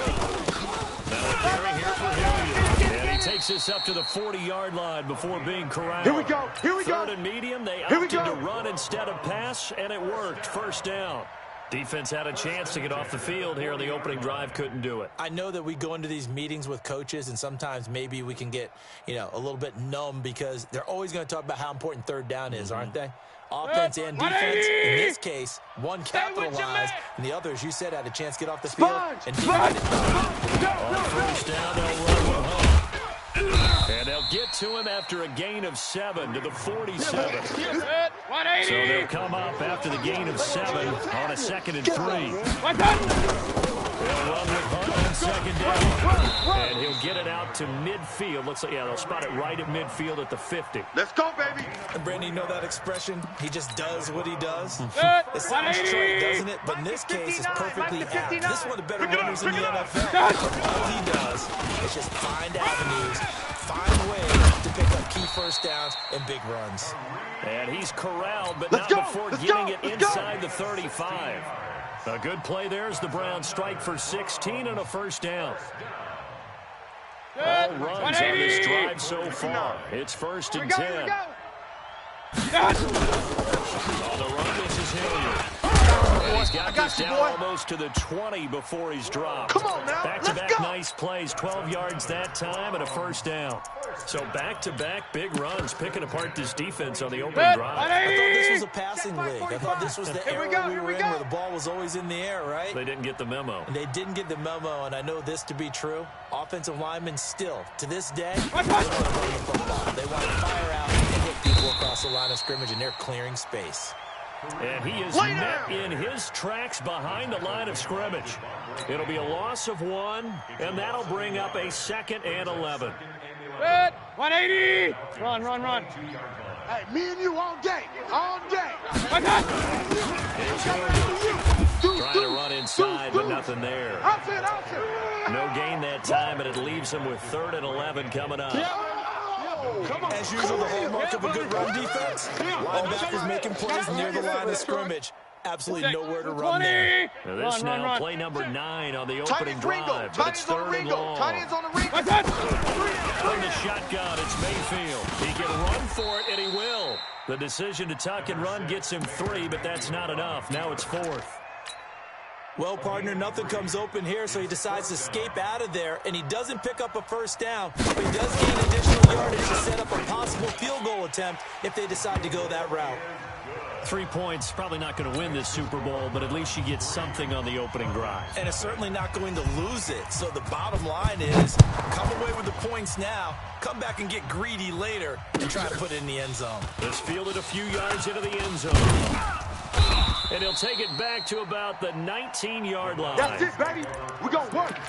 Now a carry here for Hilliard. And he takes this up to the 40-yard line before being corralled. Here we go. 3rd and medium, they opted to run instead of pass, and it worked. First down. Defense had a chance to get off the field here. The opening drive couldn't do it. I know that we go into these meetings with coaches, and sometimes maybe we can get, a little bit numb because they're always going to talk about how important 3rd down is, aren't they? Offense and defense. In this case, one capitalized, and the other, as you said, had a chance to get off the field. And defense. On first down, they'll run with Hunt. And they'll get to him after a gain of 7 to the 47. 180. So they'll come up after the gain of 7 on a 2nd and 3. They'll run with Hunt on 2nd down. And he'll get it out to midfield. Looks like, they'll spot it right at midfield at the 50. Let's go, baby. And Brandon, you know that expression? He just does what he does. It sounds trite, doesn't it? But in this case, it's perfectly apt. This is one of the better runners in the NFL. All he does is just find avenues, find ways to pick up key first downs and big runs. And he's corralled, but not before getting it inside the 35. A good play there as the Browns strike for 16 and a first down. All runs on this drive so far. It's 1st and 10. On the run, this is Hilliard. And he's got this down almost to the 20 before he's dropped. Come on now, Back-to-back nice plays, 12 yards that time and a first down. So back-to-back big runs, picking apart this defense on the opening drive. I thought this was a passing league. I thought this was the era we were in where the ball was always in the air, right? They didn't get the memo. They didn't get the memo, and I know this to be true. Offensive linemen still, to this day, they want to run the football. They want to fire out and hit people across the line of scrimmage, and they're clearing space. And he is met in his tracks behind the line of scrimmage. It'll be a loss of 1, and that'll bring up a 2nd and 11. 180. Run. Hey, me and you all day. Trying to run inside, but nothing there. No gain that time, and it leaves him with 3rd and 11 coming up. As usual, the hallmark of a good run defense, linebackers making plays near the line of scrimmage. Absolutely nowhere to run there. Now this now play number 9 on the opening drive, but it's 3rd and long. From the shotgun, it's Mayfield. He can run for it, and he will. The decision to tuck and run gets him 3, but that's not enough. Now it's 4th. Well, partner, nothing comes open here, so he decides to escape out of there, and he doesn't pick up a first down, but he does gain additional yardage to set up a possible field goal attempt if they decide to go that route. 3 points, probably not going to win this Super Bowl, but at least you get something on the opening drive. And it's certainly not going to lose it. So the bottom line is, come away with the points now, come back and get greedy later, and try to put it in the end zone. This fielded a few yards into the end zone. And he'll take it back to about the 19-yard line. That's it, baby. We're going to work.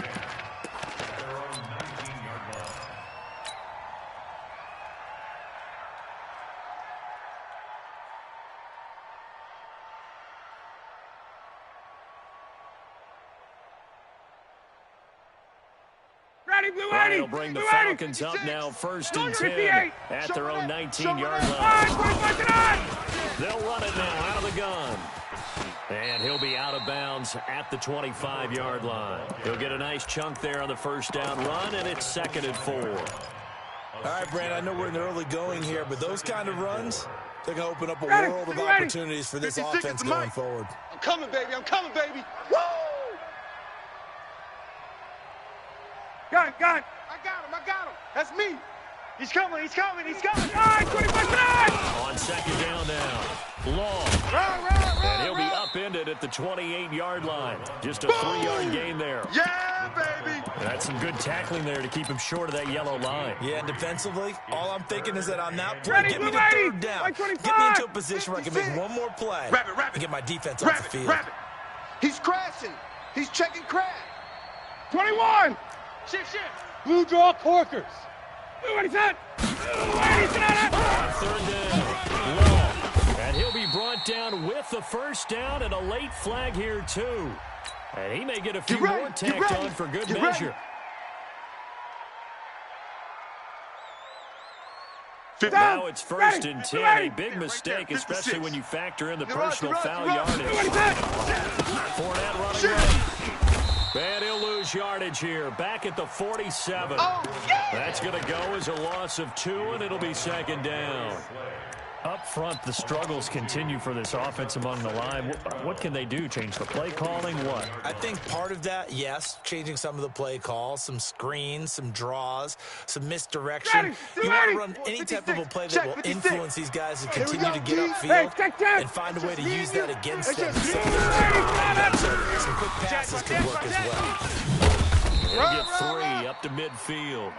He'll bring the Falcons up now 1st and 10 at their own 19-yard line. They'll run it now out of the gun. And he'll be out of bounds at the 25-yard line. He'll get a nice chunk there on the first down run, and it's 2nd and 4. All right, Brandon, I know we're in the early going here, but those kind of runs, they're going to open up a world of opportunities for this offense going forward. I'm coming, baby. I'm coming, baby. Woo! Gun. I got him. That's me. He's coming. All right, 25 On 2nd down now. Long. And he'll be upended at the 28-yard line. Just a 3-yard gain there. Yeah, baby. That's some good tackling there to keep him short of that yellow line. Yeah, and defensively, all I'm thinking is that on that play, get me to 3rd down. Get me into a position where I can make one more play and get my defense off the field. He's crashing. He's checking crash. 21. Shift. Blue draw corkers. Blue, what is that? On 3rd down. Long. And he'll be brought down with the first down and a late flag here, too. And he may get a few more tacked on for good measure. Now it's 1st and 10. A big mistake, especially when you factor in the personal foul yardage. Fournette running right. And he'll lose yardage here. Back at the 47. That's going to go as a loss of 2, and it'll be 2nd down. Up front, the struggles continue for this offense among the line. What can they do? Change the play calling? What? I think part of that, yes, changing some of the play calls, some screens, some draws, some misdirection. You want to run any type of a play that will influence these guys to continue to get upfield and find a way to use that against them. Some quick passes could work as well. They'll get 3 up to midfield.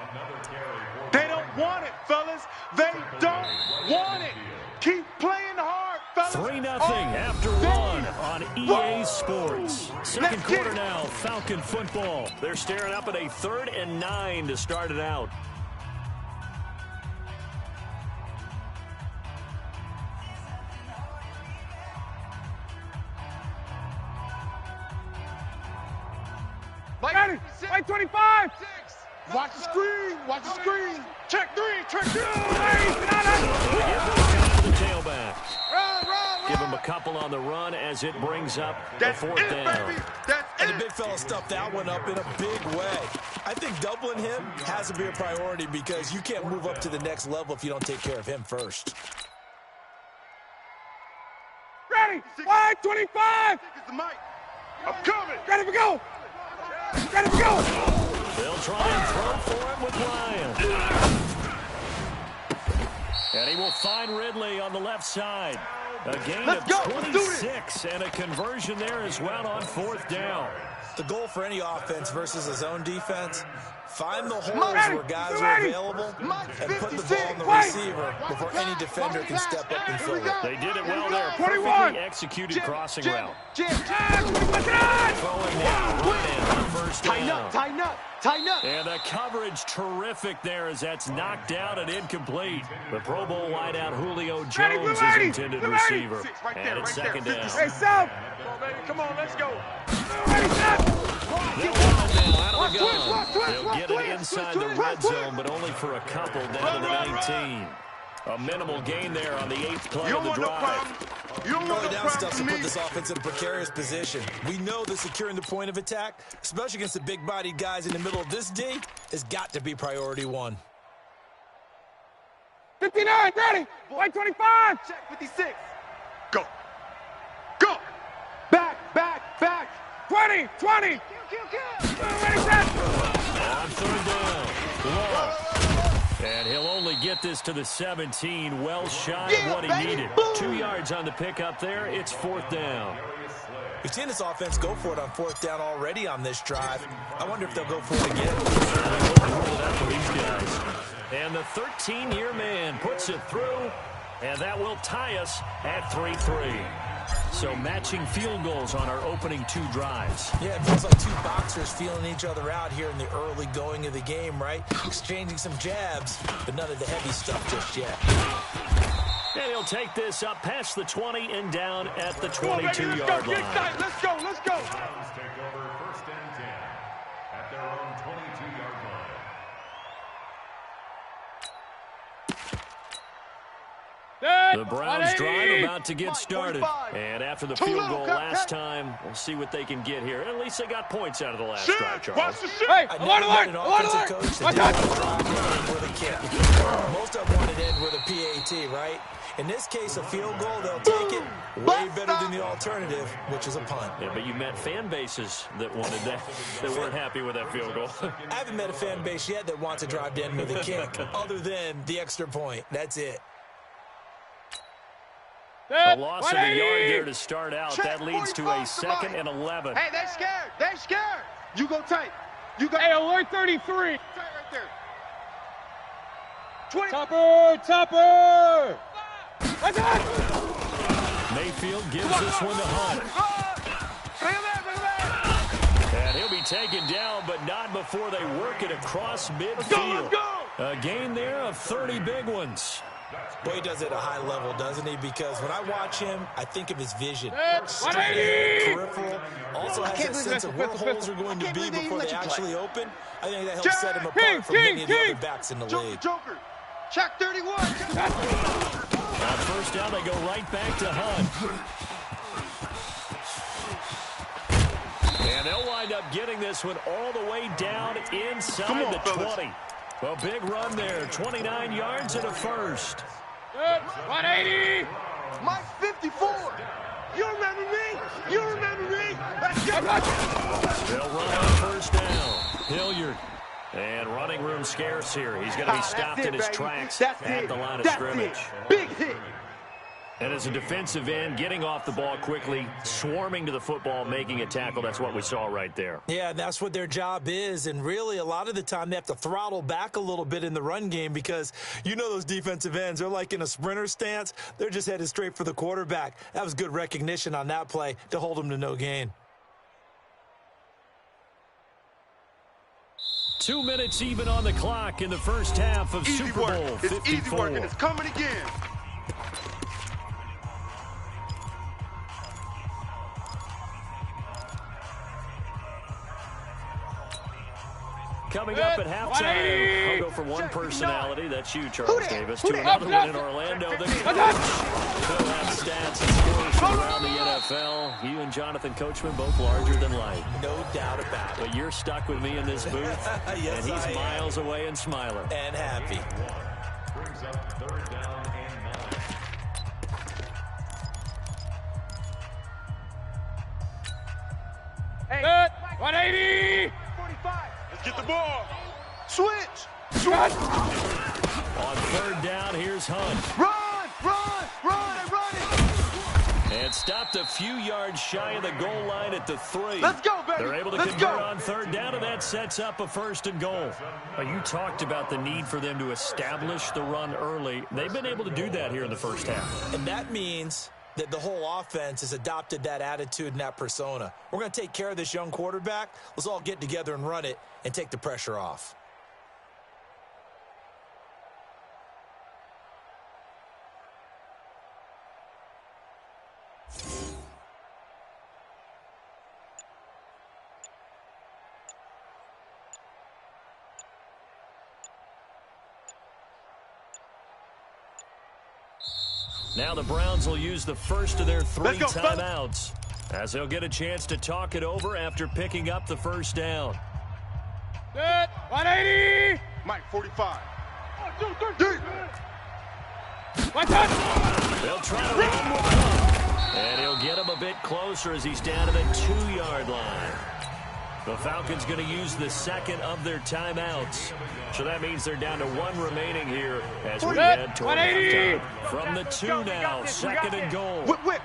They don't want it, fellas. They don't want it. Keep playing hard, fellas. 3-0 after 1 on EA Sports. Second quarter now, Falcon football. They're staring up at a 3rd and 9 to start it out. Mike 25. Watch the screen. Check 3. The tailback. Give him a couple on the run as it brings up the 4th down. Baby. That's And the big fella stuffed that one up in a big way. I think doubling him has to be a priority because you can't move up to the next level if you don't take care of him first. Ready. Mike 25. I'm coming. Ready to go. They'll try and throw for him with Ryan. And he will find Ridley on the left side. A gain of 26 and a conversion there as well on 4th down. The goal for any offense versus a zone defense, find the holes where guys are available and put the ball on the receiver before any defender can step up and fill it. They did it well there. Perfectly executed crossing route. Throwing now. Ryan on 1st down. Tighten up. And the coverage terrific there as that's knocked out and incomplete. The Pro Bowl wideout Julio Jones is intended receiver. And it's 2nd down. Hey, South. Come on, let's go. They'll run it now out of the gun. They'll get it inside the red zone, but only for a couple down to the 19. A minimal gain there on the 8th play of the drive. Early down stuff to put this offense in a precarious position. We know that securing the point of attack, especially against the big-bodied guys in the middle of this D, has got to be priority 1. 59, ready. White 25. Check 56. Go. Back. 20. Kill. Ready, set. On 3rd down. Long. And he'll only get this to the 17, well shy of what he needed. 2 yards on the pickup there. It's 4th down. We've seen this offense go for it on 4th down already on this drive. I wonder if they'll go for it again. And the 13-year man puts it through, and that will tie us at 3-3. So matching field goals on our opening 2 drives. Yeah, it feels like 2 boxers feeling each other out here in the early going of the game, right? Exchanging some jabs, but none of the heavy stuff just yet. And he'll take this up past the 20 and down at the 22-yard line. Let's go. Browns take over 1st and 10 at their own 22-yard line. The Browns drive about to get started. And after the field goal last time, we'll see what they can get here. At least they got points out of the last drive, Charles. Hey, I never met an offensive coach that didn't want to end with a kick. Most of them want to end with a PAT, right? In this case, a field goal, they'll take it way better than the alternative, which is a punt. Yeah, but you met fan bases that wanted that weren't happy with that field goal. I haven't met a fan base yet that wants to drive to end with a kick, other than the extra point. That's it. A loss of a yard there to start out. That leads to a 2nd and 11. Hey, they scared. They scared. You go tight. You go. Hey, alert 33. Tight right there. 20. Topper. That's it. Mayfield gives this one to Hunt. Bring him in. And he'll be taken down, but not before they work it across midfield. Let's go. A gain there of 30 big ones. Boy, he does it at a high level, doesn't he? Because when I watch him, I think of his vision. 180. Peripheral. Also has that sense of where holes are going to be before they actually open. I think that helps set him apart from many of the other backs in the league. Joker. Check 31. On 1st down, they go right back to Hunt. And they'll wind up getting this one all the way down inside the 20. A big run there, 29 yards and a first. 180. Mike 54. You remember me? You remember me? Let's go. They'll run on 1st down. Hilliard. And running room scarce here. He's going to be stopped in his tracks at the line of scrimmage. Big hit. And as a defensive end, getting off the ball quickly, swarming to the football, making a tackle, that's what we saw right there. Yeah, that's what their job is. And really, a lot of the time, they have to throttle back a little bit in the run game because you know those defensive ends, they're like in a sprinter stance. They're just headed straight for the quarterback. That was good recognition on that play to hold them to no gain. 2 minutes even on the clock in the first half of Super Bowl 54. It's easy work, and it's coming again. Coming up at halftime, I'll go for one personality. That's you, Charles Davis. To another one in Orlando. The coach will have stats and scores from around the NFL. You and Jonathan Coachman both larger than life. No doubt about it. But you're stuck with me in this booth, Yes, and he's I am. miles away and smiling. And happy. Brings up 3rd down and 9. Hey, 180. 45. Let's get the ball. Switch. On 3rd down, here's Hunt. Run, and run it. And stopped a few yards shy of the goal line at the 3. Let's go, baby. They're able to Let's convert go. on 3rd down, and that sets up a 1st and goal. Well, you talked about the need for them to establish the run early. They've been able to do that here in the first half. And that means that the whole offense has adopted that attitude and that persona. We're going to take care of this young quarterback. Let's all get together and run it and take the pressure off. Now the Browns will use the first of their 3 Let's go, timeouts as they'll get a chance to talk it over after picking up the 1st down. 180. Mike 45. They'll try to run with Hunt, and he'll get him a bit closer as he's down to the 2-yard line. The Falcons going to use the 2nd of their timeouts. So that means they're down to 1 remaining here as we head toward halftime. From the 2 now, 2nd and goal. Whip.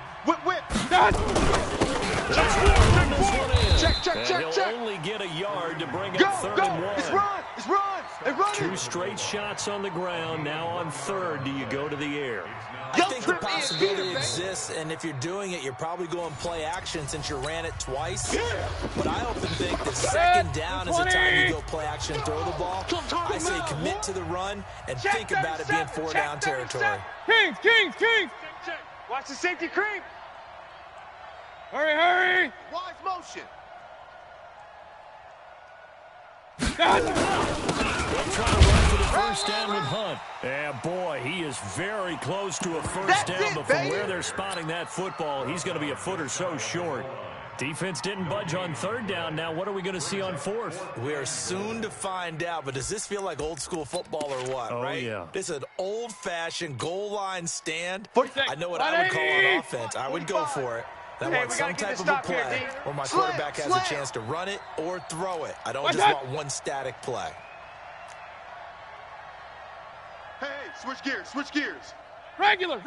Check. And he'll only get a yard to bring up 3rd and 1. It's run. It's run. It's run. 2 straight shots on the ground. Now on 3rd, do you go to the air? I think the possibility exists, and if you're doing it, you're probably going play action since you ran it twice. But I often think that 2nd down is the time you go play action and throw the ball. I say commit to the run and think about it being 4-down territory. Kings. Watch the safety creep. Hurry. Wise motion. They'll try to run for the first down with Hunt. And boy, he is very close to a first down, but from where they're spotting that football, he's going to be a foot or so short. Defense didn't budge on 3rd down. Now what are we going to see on 4th? We are soon to find out, but does this feel like old school football or what, right? Yeah. This is an old-fashioned goal line stand. 46. I know what I would call on offense. I would go for it. I want some type of a play where my quarterback has a chance to run it or throw it. I don't just want one static play. Hey, switch gears. Regular.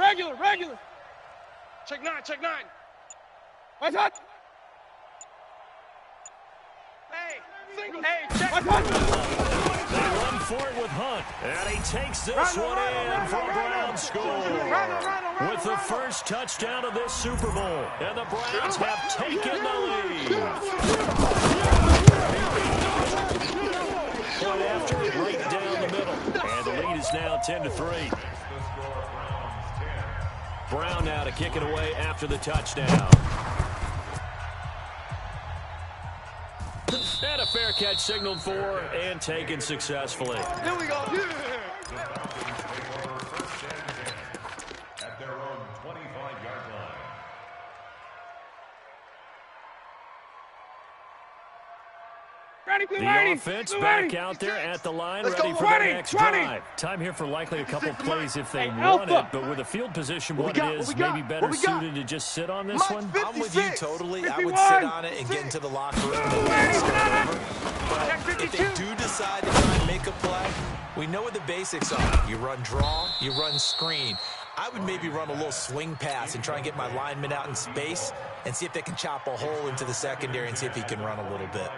Check 9. What's up? Hey, check. They run for it with Hunt, and he takes this one in for a Browns score. With the first touchdown of this Super Bowl, and the Browns have taken the lead. Point after, right down the middle, and the lead is now 10-3. Brown now to kick it away after the touchdown. And a fair catch signaled for and taken successfully. Here we go. At their own 25-yard line. The offense back out there at the line, ready for the next drive. Time here for likely a couple plays if they want it, but with the field position what it is, maybe better suited to just sit on this one. I'm with you totally. I would sit on it and get into the locker room and start over. But if they do decide to try and make a play, we know what the basics are. You run draw, you run screen. I would maybe run a little swing pass and try and get my lineman out in space and see if they can chop a hole into the secondary and see if he can run a little bit.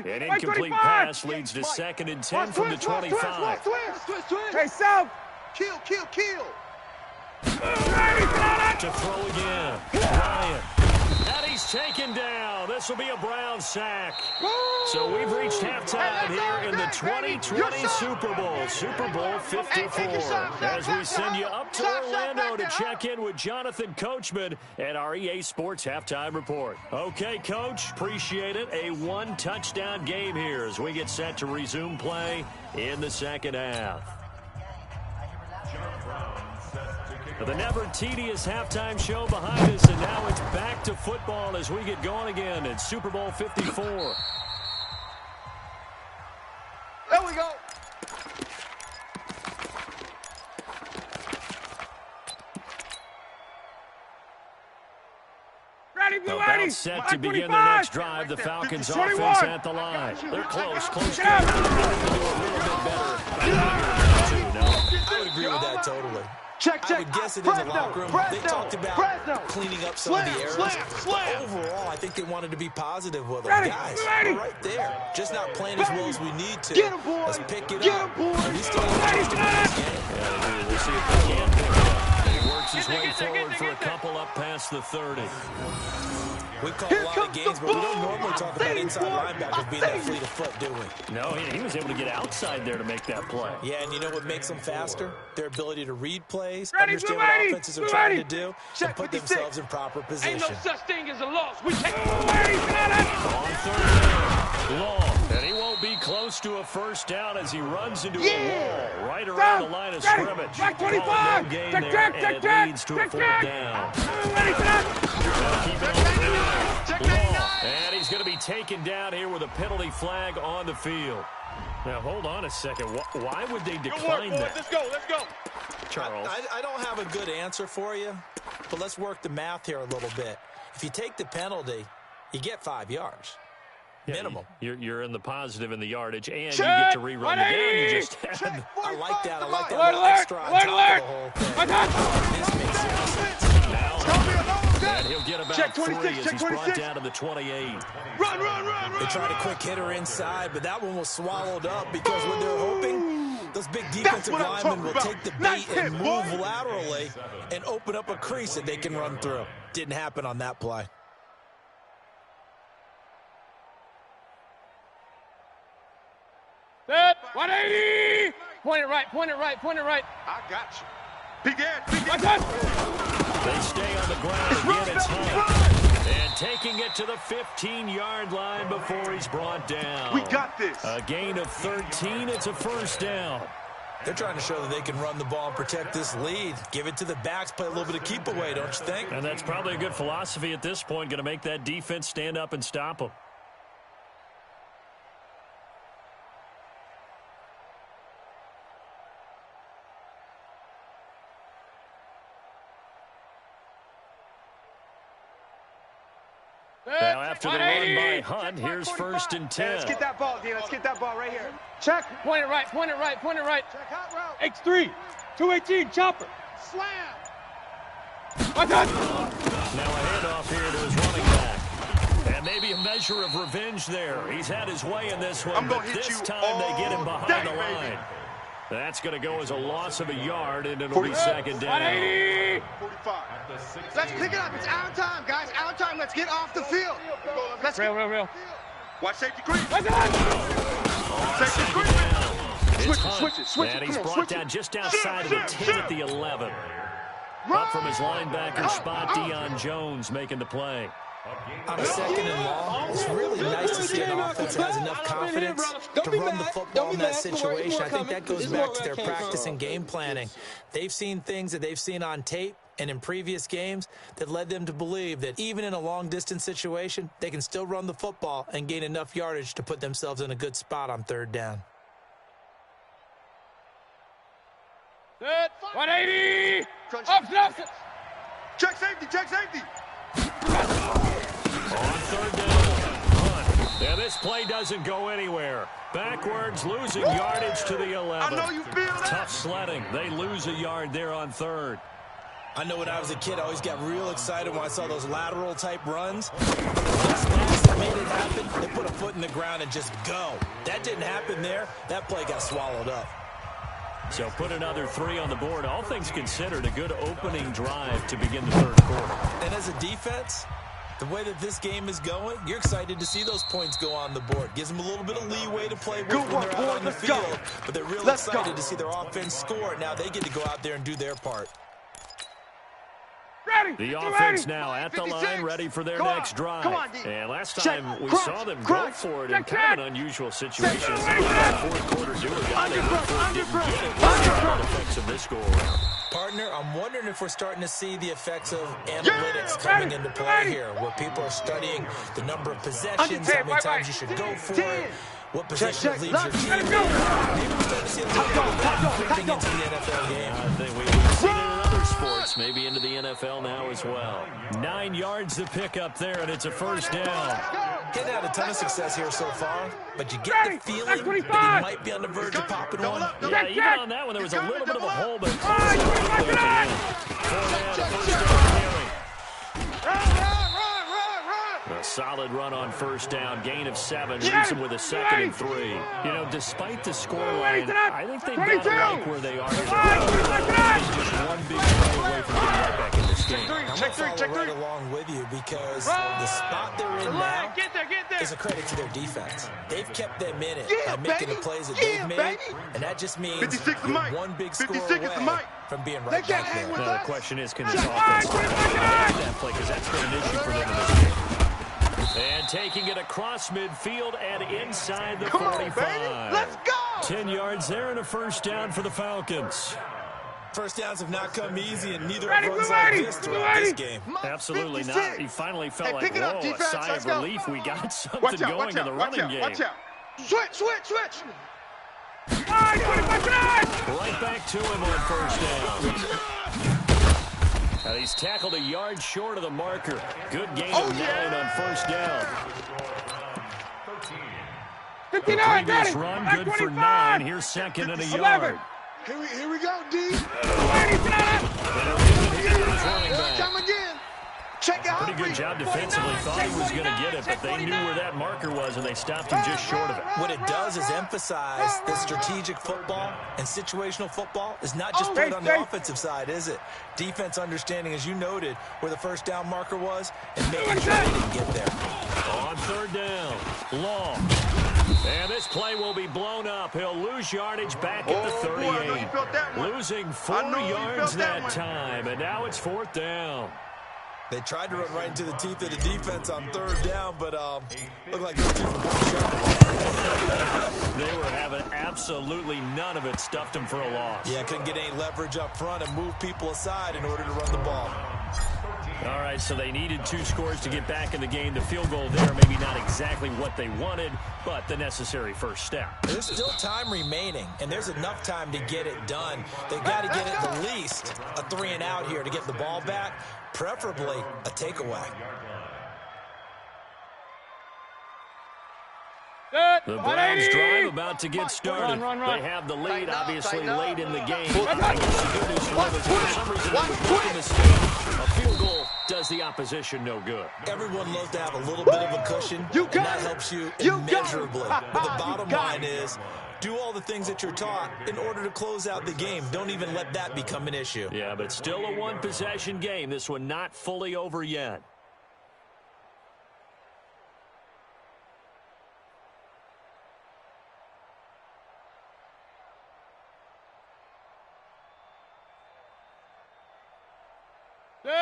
An incomplete pass leads to 2nd and 10 from the 25. Hey, South. Kill. To throw again. Ryan. And he's taken down. This will be a Brown sack. So we've reached halftime here in the 2020 Super Bowl. Super Bowl 54. As we send you up to Orlando to check in with Jonathan Coachman at our EA Sports Halftime Report. Okay, Coach, appreciate it. A 1-touchdown game here as we get set to resume play in the 2nd half. The never-tedious halftime show behind us, and now it's back to football as we get going again in Super Bowl 54. There we go. About set to begin their next drive. The Falcons offense at the line. They're close to it. I would agree with that totally. Check. I would guess it in the locker room. They talked about cleaning up some of the errors. But overall, I think they wanted to be positive with them. Guys, we're right there. Just not playing as well as we need to. Get him, boy. Let's pick it up. And we still have a chance to win this game. Yeah, we'll see if they can pick it up. He works his way forward for a couple up past the 30. We call a lot of games, but we don't normally talk about inside linebackers being that fleet of foot, do we? No, he was able to get outside there to make that play. Yeah, and you know what makes them faster? Their ability to read plays, understand what offenses are trying to do, and put themselves in proper position. Ain't no such thing as a loss. We take On 3rd down, Long, and he won't be close to a first down as he runs into a wall right around the line of scrimmage. Back 25. No gain there, and it leads to a 4th down. Keep it on. And he's going to be taken down here with a penalty flag on the field. Now, hold on a second. Why would they decline that? Let's go. Charles. I don't have a good answer for you, but let's work the math here a little bit. If you take the penalty, you get 5 yards. Minimum. You're in the positive in the yardage, and you get to rerun the down you just had. I like that. I like that little extra on top of the whole thing. This makes sense. And he'll get about 3 as he's brought down to the 28. Run. They tried a quick hitter inside, but that one was swallowed up because what they're hoping, those big defensive linemen will take the bait and move laterally and open up a crease that they can run through. Didn't happen on that play. Set. 180. Point it right. I got you. Big Ed. They stay on the ground again. It's Hunt. And taking it to the 15-yard line before he's brought down. We got this. A gain of 13. It's a first down. They're trying to show that they can run the ball and protect this lead. Give it to the backs, play a little bit of keep away, don't you think? And that's probably a good philosophy at this point, going to make that defense stand up and stop them. Now after the run by Hunt, here's 1st and 10. Let's get that ball, D. Let's get that ball right here. Check. Point it right. Check hot route. X3. 218. Chopper. Slam. My God. Now a handoff here to his running back. And maybe a measure of revenge there. He's had his way in this one, but this time they get him behind the line. That's going to go as a loss of a yard, and it'll be 2nd down. 45. Let's pick it up. It's our time, guys. Our time. Let's get off the field. Let's Real. Watch safety green. My God. Safety green. Switch it. And he's brought down just outside of the 10 at the 11. Up from his linebacker spot, Deion Jones making the play. On a 2nd and long, it's really nice to see an offense that has enough confidence to run the football in that situation. I think that goes back to their practice and game planning. They've seen things that they've seen on tape and in previous games that led them to believe that even in a long-distance situation, they can still run the football and gain enough yardage to put themselves in a good spot on 3rd down. Set. 180. Up. Check safety. On 3rd down, Hunt. And this play doesn't go anywhere. Backwards, losing yardage to the 11. I know you feel that. Tough sledding. They lose a yard there on 3rd. I know when I was a kid, I always got real excited when I saw those lateral-type runs. Those snaps that made it happen, they put a foot in the ground and just go. That didn't happen there. That play got swallowed up. So put another 3 on the board. All things considered, a good opening drive to begin the 3rd quarter. And as a defense, the way that this game is going, you're excited to see those points go on the board. Gives them a little bit of leeway to play with when they're out on the field. But they're real excited to see their offense score. Now they get to go out there and do their part. The offense now at the line, ready for their next drive. And last time we saw them go for it in kind of an unusual situation. That 4th quarter doer got it before it didn't get it. What's the effects of this go-around? Partner, I'm wondering if we're starting to see the effects of analytics coming into play here, where people are studying the number of possessions, how many times you should go for it, what position leaves your team. Maybe we're starting to see a little bit of that creeping into the NFL game. I think we've seen it in other sports, maybe into the NFL now as well. 9 yards to pick up there, and it's a 1st down. He's had a ton of success here so far, but you get the feeling that he might be on the verge of popping one. Yeah, even on that one, there was a little bit of a hole, but a solid run on 1st down, gain of 7, leaves them with a 2nd and 3. You know, despite the scoreline, I think they've got to like where they are. Just one big play away from getting right back in this game. I'm going to follow right along with you because the spot they're in now is a credit to their defense. They've kept them in it by making the plays that they've made, and that just means you're one big score away from being right back there. Now, the question is, can this offense that play, because that's been an issue for them in this game. And taking it across midfield and inside the 45. Let's go! 10 yards there and a 1st down for the Falcons. First downs have not come easy, and neither have runs like this throughout this game. Absolutely not. He finally felt like, whoa, a sigh of relief. We got something going in the running game. Watch out. Switch. Right back to him on 1st down. And he's tackled a yard short of the marker. Good gain of 9 on 1st down. The previous run, good for 9. Here's second and a yard. Here we go, D. Come again. Check out. Pretty good job defensively. Thought he was going to get it, but they knew where that marker was, and they stopped him just short of it. What it does is emphasize that strategic football and situational football is not just played on the offensive side, is it? Defense understanding, as you noted, where the first down marker was and making sure they didn't get there. On third down, Long. And this play will be blown up. He'll lose yardage back at the 38. Losing 4 yards that time, and now it's fourth down. They tried to run right into the teeth of the defense on third down, but looked like they were too short. They were having absolutely none of it. Stuffed them for a loss. Yeah, couldn't get any leverage up front and move people aside in order to run the ball. All right, so they needed 2 scores to get back in the game. The field goal there, maybe not exactly what they wanted, but the necessary first step. There's still time remaining, and there's enough time to get it done. They've got to get at the least a 3-and-out here to get the ball back, preferably a takeaway. The Browns drive about to get started. They have the lead, obviously, late in the game. I guess the good news for them is for some reason they was making a mistake. A field goal does the opposition no good. Everyone loves to have a little bit of a cushion, and that helps you immeasurably. But the bottom line is, do all the things that you're taught in order to close out the game. Don't even let that become an issue. Yeah, but still a one-possession game. This one not fully over yet.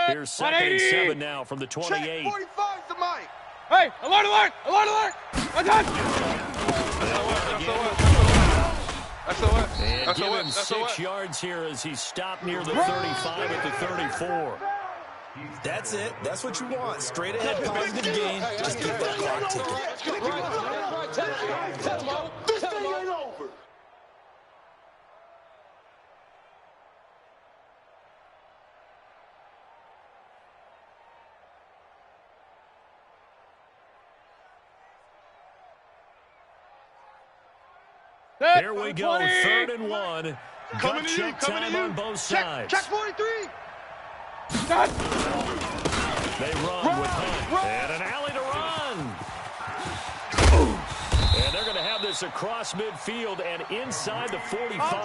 Here's second and 7 now from the 28. Check 45 to Mike. Hey, alert, alert, alert, alert. That's And give him 6 yards here as he stopped near the 35 at the 34. That's it. That's what you want. Straight ahead, positive gain. Just keep that clock ticking. This thing ain't over. Here we go, 3rd and 1. Gut check time on both sides. Check 43. They run with Hunt. And an alley to run. And they're going to have this across midfield and inside the 45.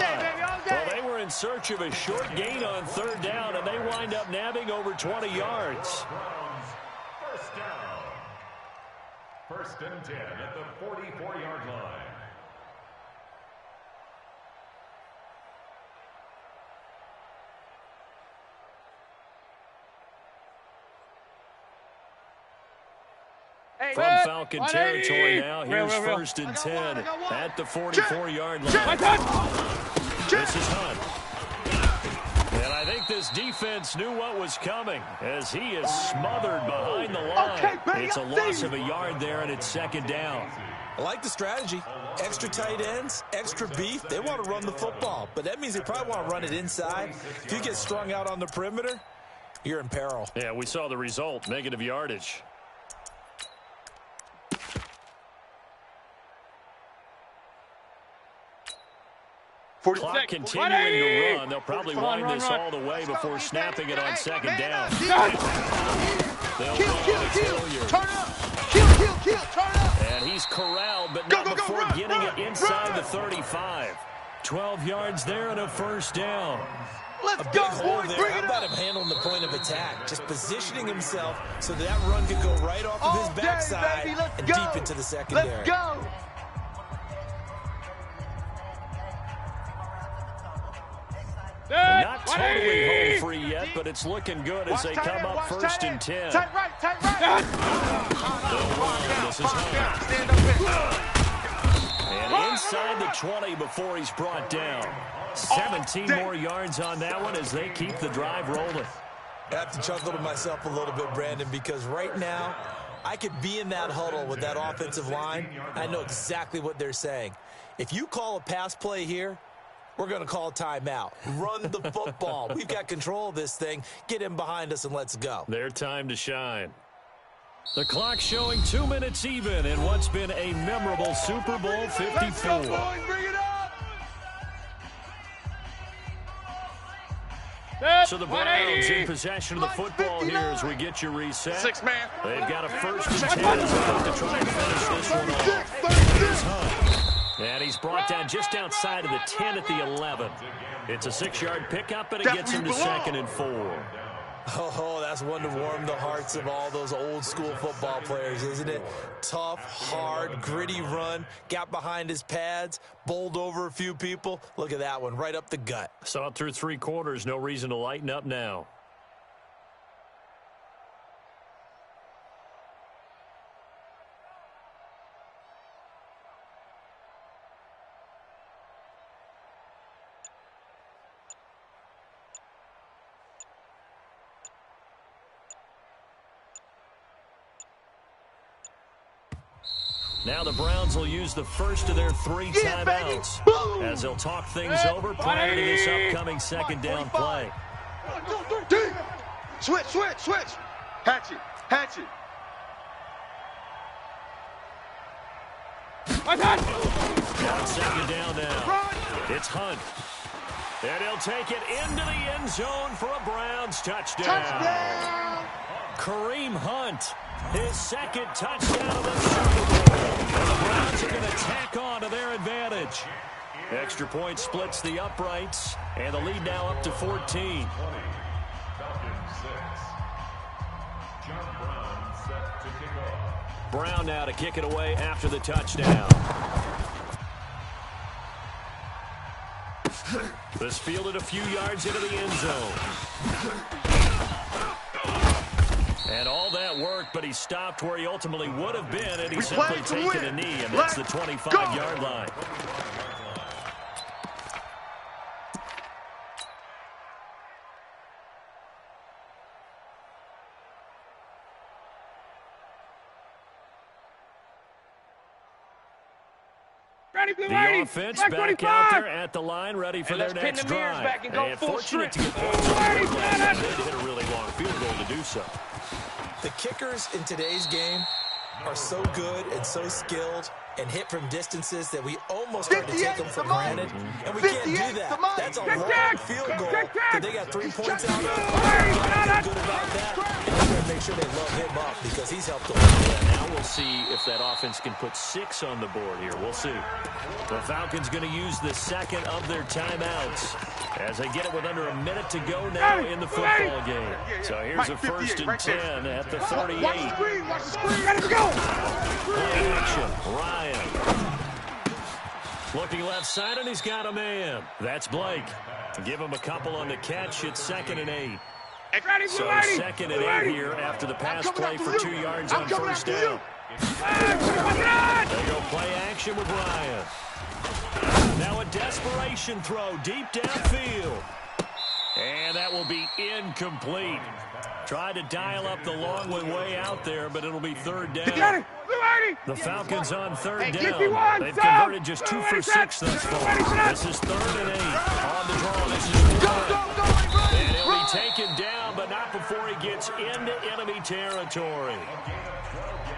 Well, they were in search of a short gain on 3rd down, and they wind up nabbing over 20 yards. First down. 1st and 10 at the 44-yard line. From Falcon territory now, here's 1st and 10 at the 44-yard line. This is Hunt. And I think this defense knew what was coming as he is smothered behind the line. It's a loss of a yard there, and it's 2nd down. I like the strategy. Extra tight ends, extra beef. They want to run the football, but that means they probably want to run it inside. If you get strung out on the perimeter, you're in peril. Yeah, we saw the result, negative yardage. Clock continuing to run. They'll probably wind this all the way before snapping it on 2nd down. They'll Kill. Turn up. Kill. Turn up. And he's corralled, but not before getting it inside the 35. 12 yards there and a 1st down. Let's a big go, hole boys. there. Bring How it about up. him handling the point of attack? Just positioning himself so that run could go right off of his backside and deep into the secondary. Let's go. Not totally home free yet, but it's looking good as they come up 1st and 10. Tight right. This is Hunt. And inside the 20 before he's brought down. 17 more yards on that one as they keep the drive rolling. I have to chuckle to myself a little bit, Brandon, because right now I could be in that huddle with that offensive line. I know exactly what they're saying. If you call a pass play here, we're going to call a timeout. Run the football. We've got control of this thing. Get in behind us and let's go. Their time to shine. The clock showing 2 minutes even in what's been a memorable Super Bowl 54. Let's go, boys. Bring it up. So the Browns in possession of the football here as we get you reset. 6 man. They've got a 1st and 10 as they look to try and finish this one off. Here's Hunt. And he's brought down just outside of the 10 at the 11. It's a 6-yard pickup, and it gets him to 2nd and 4. Oh, that's one to warm the hearts of all those old-school football players, isn't it? Tough, hard, gritty run, got behind his pads, bowled over a few people. Look at that one, right up the gut. Saw it through 3 quarters, no reason to lighten up now. Now the Browns will use the first of their 3 timeouts as they'll talk things over prior to this upcoming 2nd down play. Switch. Hatch it. On 2nd down now. It's Hunt. And he'll take it into the end zone for a Browns touchdown. Kareem Hunt, his 2nd touchdown of the Super Bowl. And the Browns are going to tack on to their advantage. Extra point splits the uprights, and the lead now up to 14. Brown now to kick it away after the touchdown. This fielded a few yards into the end zone. And all that worked, but he stopped where he ultimately would have been, and he's simply taken a knee, and that's the 25-yard line. The offense back out there at the line, ready for their next drive. And fortunate to get points on the board last time. They hit a really long field goal to do so. The kickers in today's game are so good and so skilled and hit from distances that we almost start to take them for granted. And we can't do that. That's a long field goal that they got 3 points out of. They're good about that. And they're going to make sure they love him up because he's helped them. Yeah, now we'll see if that offense can put 6 on the board here. We'll see. The Falcons going to use the 2nd of their timeouts as they get it with under a minute to go now in the football game. So here's a 1st and 10 at the 38. Watch the screen. Watch the screen. Let it go. Play action. Ryan. Looking left side, and he's got a man. That's Blake. Give him a couple on the catch. It's 2nd and 8. So 2nd and 8 here after the pass play for 2 yards on 1st down. They go play action with Ryan. Now a desperation throw deep downfield. And that will be incomplete. Tried to dial up the long way out there, but it'll be 3rd down. The Falcons on 3rd down. They've converted just 2 for 6 thus far. This is 3rd and 8. On the draw, this is 4. And he'll be taken down, but not before he gets into enemy territory.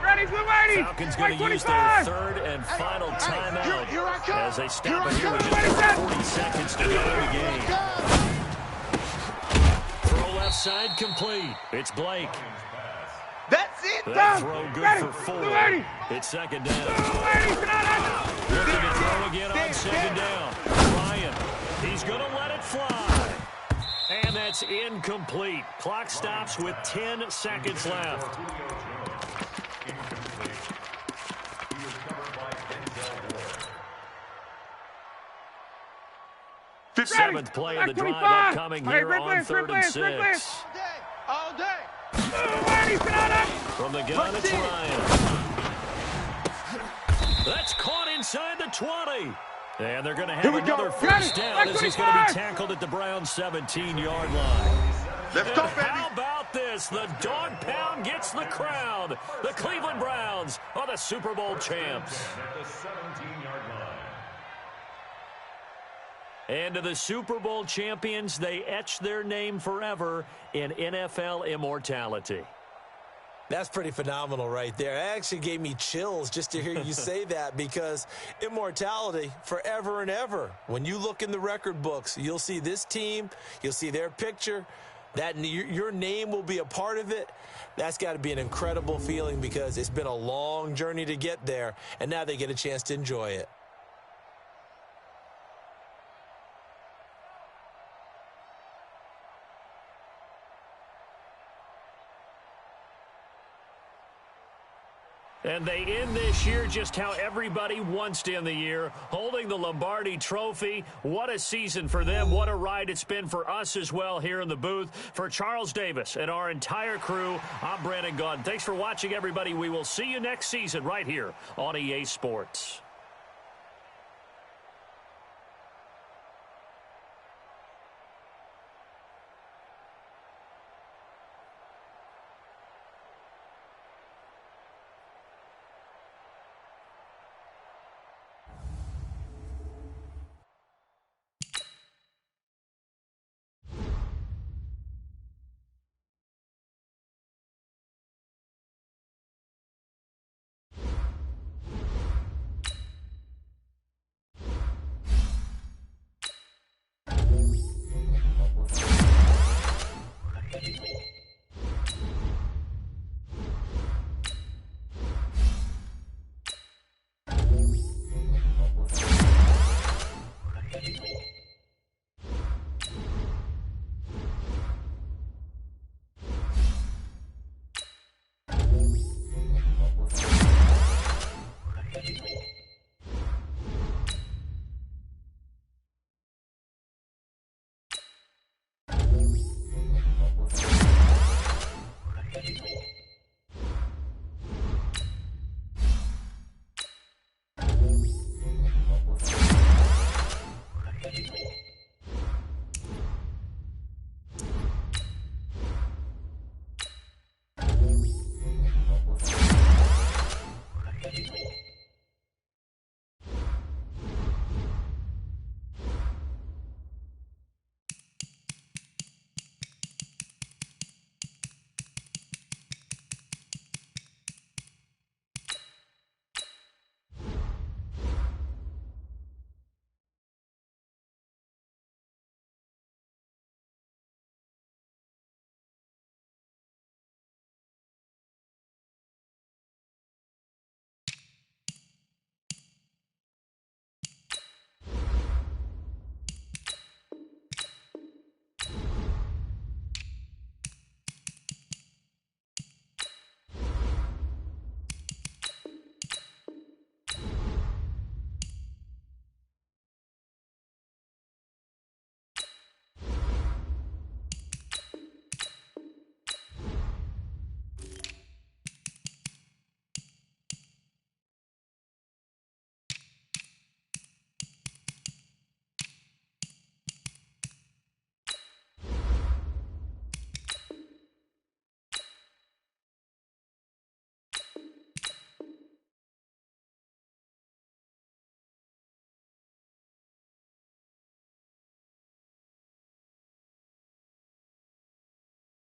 Falcons going to use their 3rd and final timeout as they stop it here with just 40 seconds to go in the game. Throw left side complete. It's Blake. That's it. That throw good for 4. It's 2nd down. Looking to throw again on 2nd down. Ryan, he's going to let it fly. And that's incomplete. Clock stops with 10 seconds left. Seventh play of the drive upcoming here on 3rd and 6. All day. From the gun, it's Ryan. That's caught inside the 20. And they're going to have another 1st down as he's going to be tackled at the Browns' 17-yard line. Let's go, baby. How about this? The dog pound gets the crowd. The Cleveland Browns are the Super Bowl champs. At the 17-yard line. And to the Super Bowl champions, they etch their name forever in NFL immortality. That's pretty phenomenal right there. It actually gave me chills just to hear you say that, because immortality forever and ever. When you look in the record books, you'll see this team, you'll see their picture, that your name will be a part of it. That's got to be an incredible feeling, because it's been a long journey to get there, and now they get a chance to enjoy it. And they end this year just how everybody wants to end the year, holding the Lombardi Trophy. What a season for them. What a ride it's been for us as well here in the booth. For Charles Davis and our entire crew, I'm Brandon Gaudin. Thanks for watching, everybody. We will see you next season right here on EA Sports.